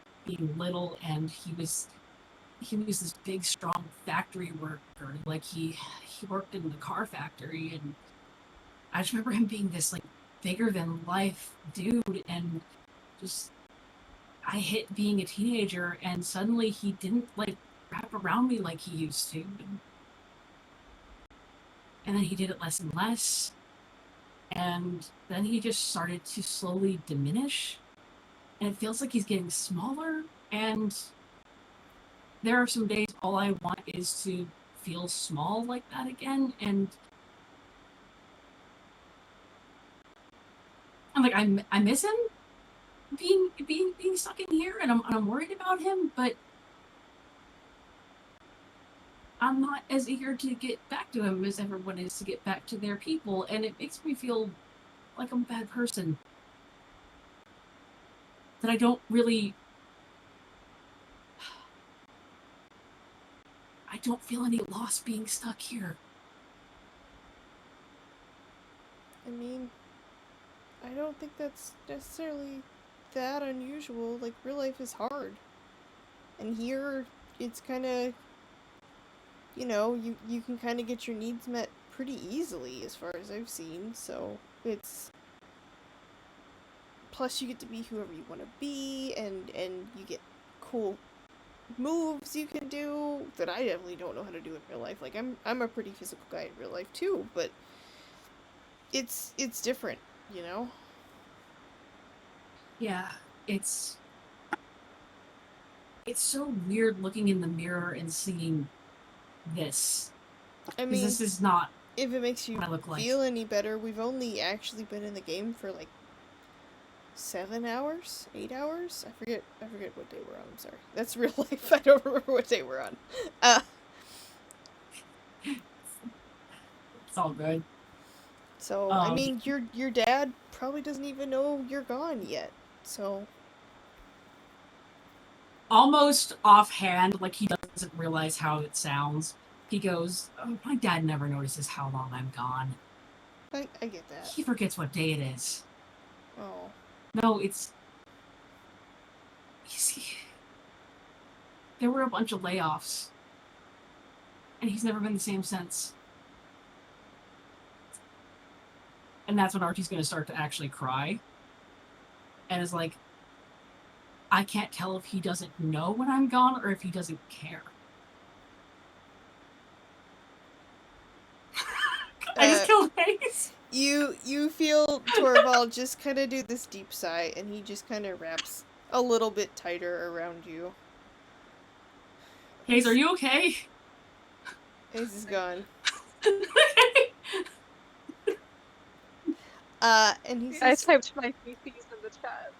little, and he was this big, strong factory worker. Like he worked in the car factory, and I just remember him being this like bigger than life dude, and just I hit being a teenager, and suddenly he didn't like wrap around me like he used to, and then he did it less and less, and then he just started to slowly diminish, and it feels like he's getting smaller. And there are some days all I want is to feel small like that again, and I'm like, I miss him being stuck in here, and I'm worried about him, but I'm not as eager to get back to him as everyone is to get back to their people, and it makes me feel like I'm a bad person. That I don't feel any loss being stuck here. I mean, I don't think that's necessarily that unusual. Like, real life is hard. And here, it's kind of, you can kind of get your needs met pretty easily as far as I've seen. So, it's... Plus, you get to be whoever you want to be, and you get cool moves you can do that I definitely don't know how to do in real life. Like, I'm a pretty physical guy in real life, too, but it's different, you know? Yeah, it's so weird looking in the mirror and seeing this. I Because mean, this is not if it makes you what I look like. feel any better, we've only actually been in the game for like 7 hours, 8 hours. I forget what day we're on. I'm sorry. That's real life. I don't remember what day we're on. It's all good. So I mean, your dad probably doesn't even know you're gone yet. So almost offhand, like he doesn't realize how it sounds. He goes, "Oh, my dad never notices how long I'm gone. I get that. He forgets what day it is." Oh. No, it's... You see, there were a bunch of layoffs, and he's never been the same since. And that's when Archie's going to start to actually cry. And is like, I can't tell if he doesn't know when I'm gone or if he doesn't care. I just killed Hayes. You feel Torvald just kind of do this deep sigh, and he just kind of wraps a little bit tighter around you. Hayes, are you okay? Hayes is gone. And he I says, typed my feces in the chat.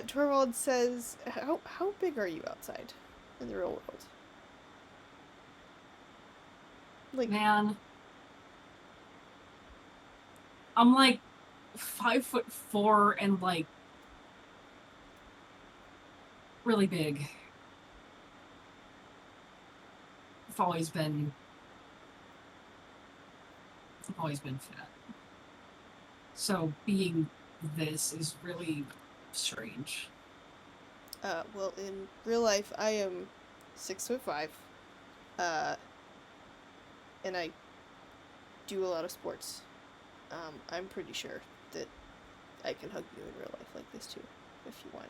Torvald says, how big are you outside in the real world? Like, Man, I'm like 5'4" and like really big. I've always been fat. So being this is really strange. well, in real life, I am 6'5", and I do a lot of sports. I'm pretty sure that I can hug you in real life like this too, if you want.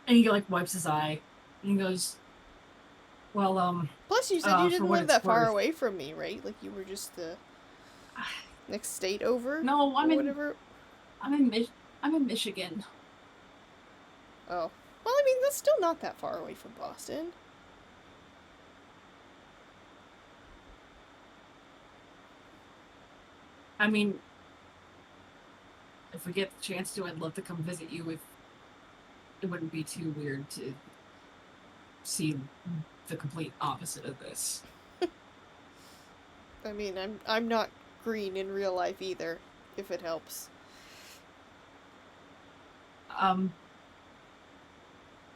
And he like wipes his eye and he goes, well, Plus, you said you for didn't what live it's that far worth. away from me, right? Like, you were just the next state over? No, I'm in Michigan. Oh. Well, I mean, that's still not that far away from Boston. I mean, if we get the chance to, I'd love to come visit you if it wouldn't be too weird to see the complete opposite of this. I mean, I'm not green in real life either, if it helps. And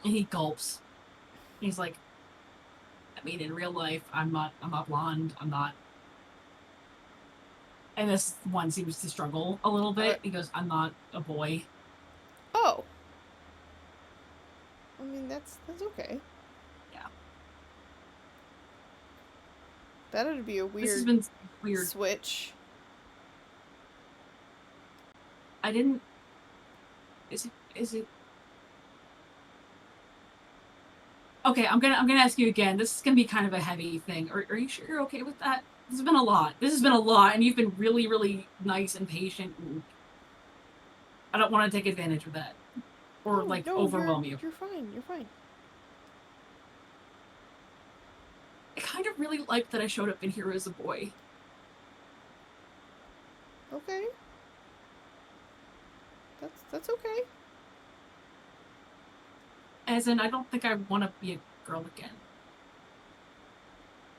he gulps. He's like, I mean, in real life, I'm not blonde. I'm not. And this one seems to struggle a little bit. He goes, I'm not a boy. Oh. I mean, that's okay. Yeah. That'd be a weird, This has been weird. Switch. I didn't. Is it? Okay, I'm gonna ask you again. This is gonna be kind of a heavy thing. Are you sure you're okay with that? This has been a lot. And you've been really, really nice and patient. And I don't want to take advantage of that, or overwhelm you. You're fine. You're fine. I kind of really liked that I showed up in here as a boy. Okay. That's okay. As in, I don't think I want to be a girl again.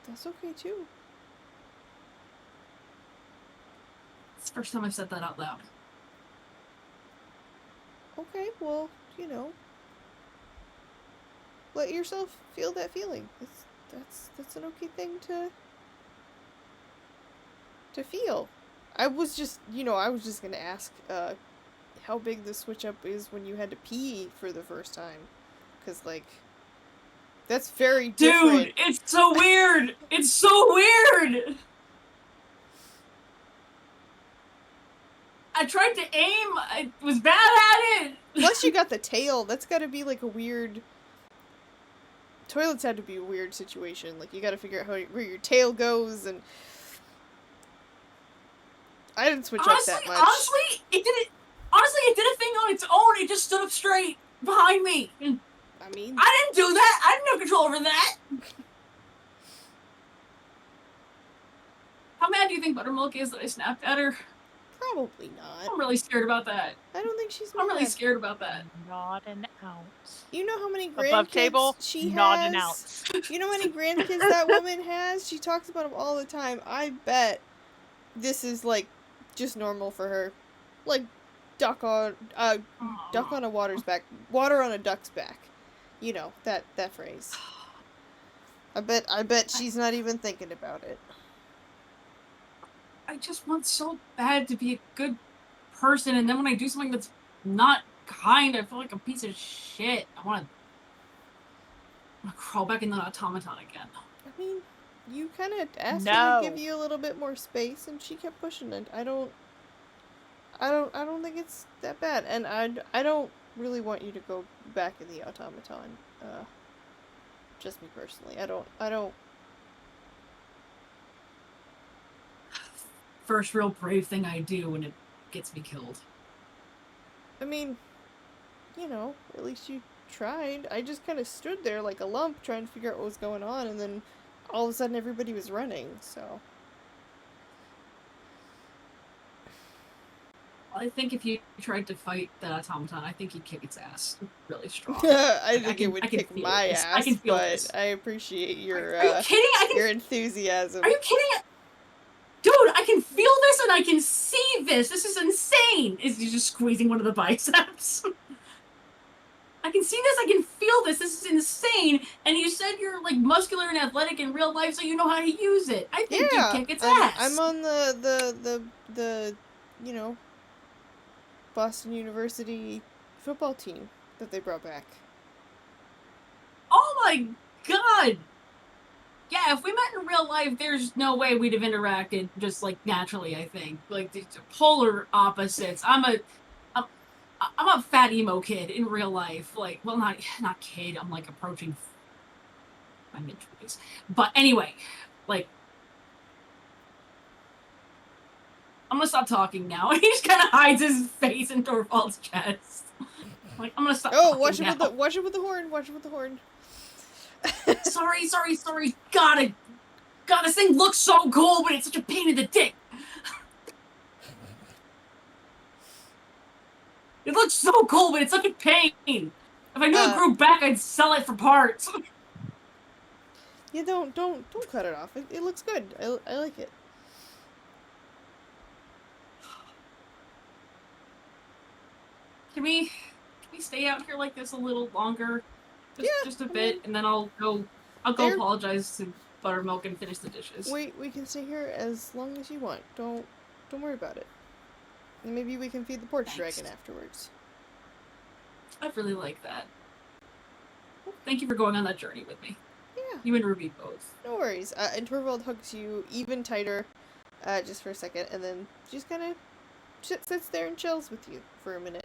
That's okay too. It's the first time I've said that out loud. Okay, well, let yourself feel that feeling. That's an okay thing to feel. I was just gonna ask how big the switch up is when you had to pee for the first time, because that's very different. Dude, it's so weird. It's so weird. I tried to aim. I was bad at it. Plus, you got the tail. That's got to be a weird. Toilets had to be a weird situation. You got to figure out where your tail goes, and I didn't switch up that much. Honestly, it did a thing on its own. It just stood up straight behind me. I mean, I didn't do that. I had no control over that. How mad do you think Buttermilk is that I snapped at her? Probably not. I'm really scared about that. I don't think she's mad. I'm really scared about that. Not an ounce. You know how many grandkids Above table, she not has? an ounce. You know how many grandkids that woman has? She talks about them all the time. I bet this is just normal for her. Duck on a water's back. Water on a duck's back. You know, that phrase. I bet she's not even thinking about it. I just want so bad to be a good person, and then when I do something that's not kind, I feel like a piece of shit. I want to crawl back in the automaton again. I mean, you kind of asked her to give you a little bit more space, and she kept pushing it. I don't think it's that bad, and I don't really want you to go back in the automaton. Just me personally, I don't. First real brave thing I do, and it gets me killed. I mean, at least you tried. I just kind of stood there like a lump trying to figure out what was going on, and then all of a sudden everybody was running, so. I think if you tried to fight that automaton, I think you'd kick its ass really strong. I think it would kick my ass, I can feel but this. I appreciate your Are you kidding? your enthusiasm. Are you kidding? Dude, I can feel this and I can see this. This is insane. Is he just squeezing one of the biceps? I can see this. I can feel this. This is insane. And you said you're muscular and athletic in real life, so you know how to use it. I think you kick its ass. I'm on the Boston University football team that they brought back. Oh my god! Yeah, if we met in real life, there's no way we'd have interacted just naturally, I think. These polar opposites. I'm a fat emo kid in real life. Well, not kid, I'm approaching my mid-20s. But anyway, I'm gonna stop talking now. He just kind of hides his face in Torvald's chest. I'm gonna stop talking watch now. Watch it with the horn. Watch it with the horn. Sorry. God, this thing looks so cool, but it's such a pain in the dick. It looks so cool, but it's such a pain. If I knew it grew back, I'd sell it for parts. Yeah, don't cut it off. It looks good. I like it. Can we stay out here like this a little longer? Just a I bit, mean, and then I'll go there- apologize to Buttermilk and finish the dishes. We can stay here as long as you want. Don't worry about it. And maybe we can feed the porch dragon afterwards. I'd really like that. Thank you for going on that journey with me. Yeah. You and Ruby both. No worries. And Torvald hugs you even tighter, just for a second, and then just kind of sits there and chills with you for a minute.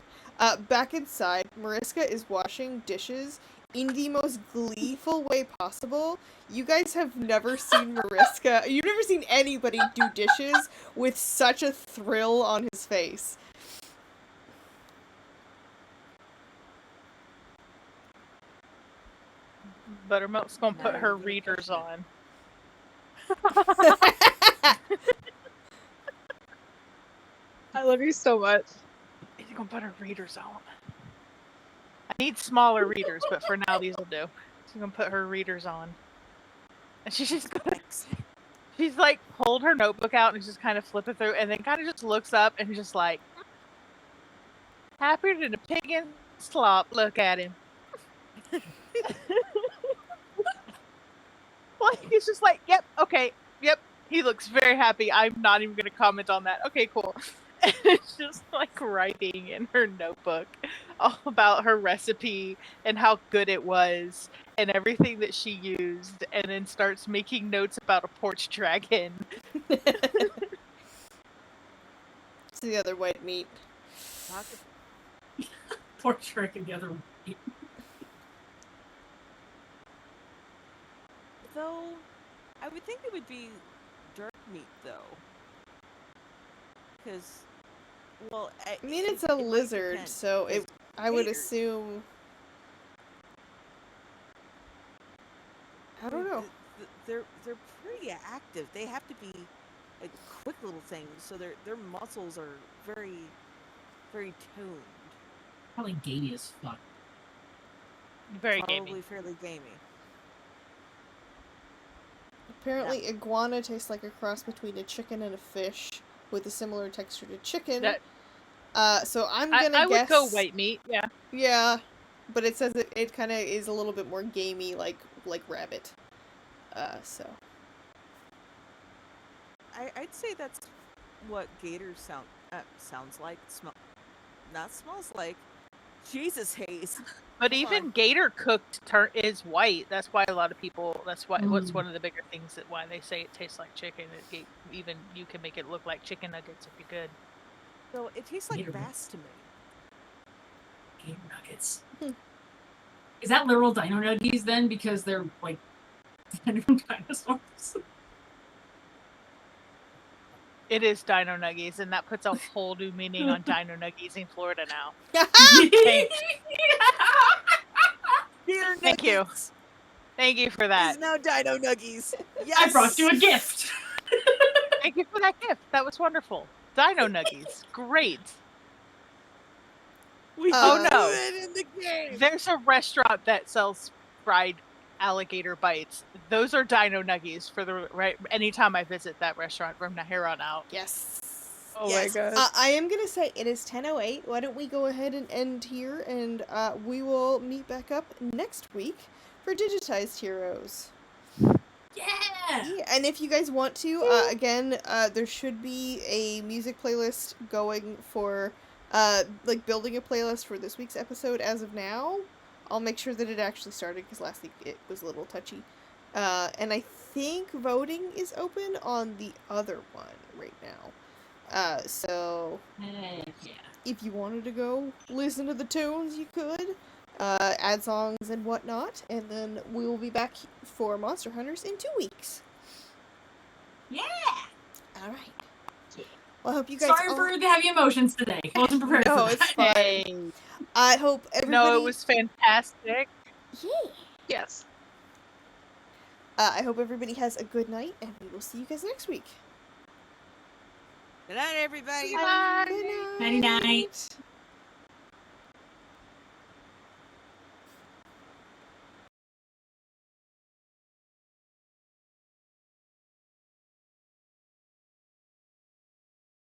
Back inside, Mariska is washing dishes in the most gleeful way possible. You guys have never seen Mariska. You've never seen anybody do dishes with such a thrill on his face. Buttermilk's gonna put her readers on. I love you so much. She's gonna put her readers on. I need smaller readers, but for now these will do. She's gonna put her readers on. And she's just gonna, she's like pulled her notebook out and just kind of flip it through, and then kind of just looks up and just like, happier than a pig in slop. Look at him. Like he's just like, yep, okay, yep. He looks very happy. I'm not even gonna comment on that. Okay, cool. And it's just like writing in her notebook all about her recipe and how good it was and everything that she used, and then starts making notes about a porch dragon. It's the other white meat. Porch dragon the other way. Though, I would think it would be dark meat, though. Because, well, I mean, it's a lizard, so I would gators. assume. I don't know. They're pretty active. They have to be like quick little things, so their muscles are very, very toned. Probably gamey as fuck. Very Probably gamey. fairly gamey. Apparently, iguana tastes like a cross between a chicken and a fish, with a similar texture to chicken. So I'm gonna I guess. would go white meat. Yeah. Yeah, but it says it kind of is a little bit more gamey, like rabbit. So. I'd say that's what gators sounds like. Smells like. Jesus, Hayes. But Come even on. gator cooked is white. That's why a lot of people. That's why what's one of the bigger things that why they say it tastes like chicken. Even you can make it look like chicken nuggets if you're good. So it tastes like Gator bass to me. Gator nuggets. Is that literal dino nuggies then? Because they're like dinosaurs. It is dino nuggies, and that puts a whole new meaning on dino nuggies in Florida now. Gator Thank you. nuggets Thank you for that. is now Dino Nuggies. Yes. I brought you a gift. Thank you for that gift. That was wonderful. Dino nuggies. Great. We Oh, should no. do it in the game. There's a restaurant that sells fried alligator bites. Those are dino nuggies for the right. Anytime I visit that restaurant from here on out. Yes. Oh Yes. my god. I am gonna say it is 10:08. Why don't we go ahead and end here, and we will meet back up next week for Digitized Heroes. Yeah, and if you guys want to, again, there should be a music playlist going for, like building a playlist for this week's episode as of now. I'll make sure that it actually started because last week it was a little touchy. And I think voting is open on the other one right now. So Yeah. if you wanted to go listen to the tunes, you could. Add songs and whatnot, and then we will be back for Monster Hunters in 2 weeks. Yeah. Alright. Well, I hope you guys Sorry for the heavy emotions today. Wasn't prepared No, for it's that. fine. Hey. I hope everybody... No, it was fantastic. Yeah. Yes. I hope everybody has a good night, and we will see you guys next week. Good night, everybody. Bye. Good night. Nighty night.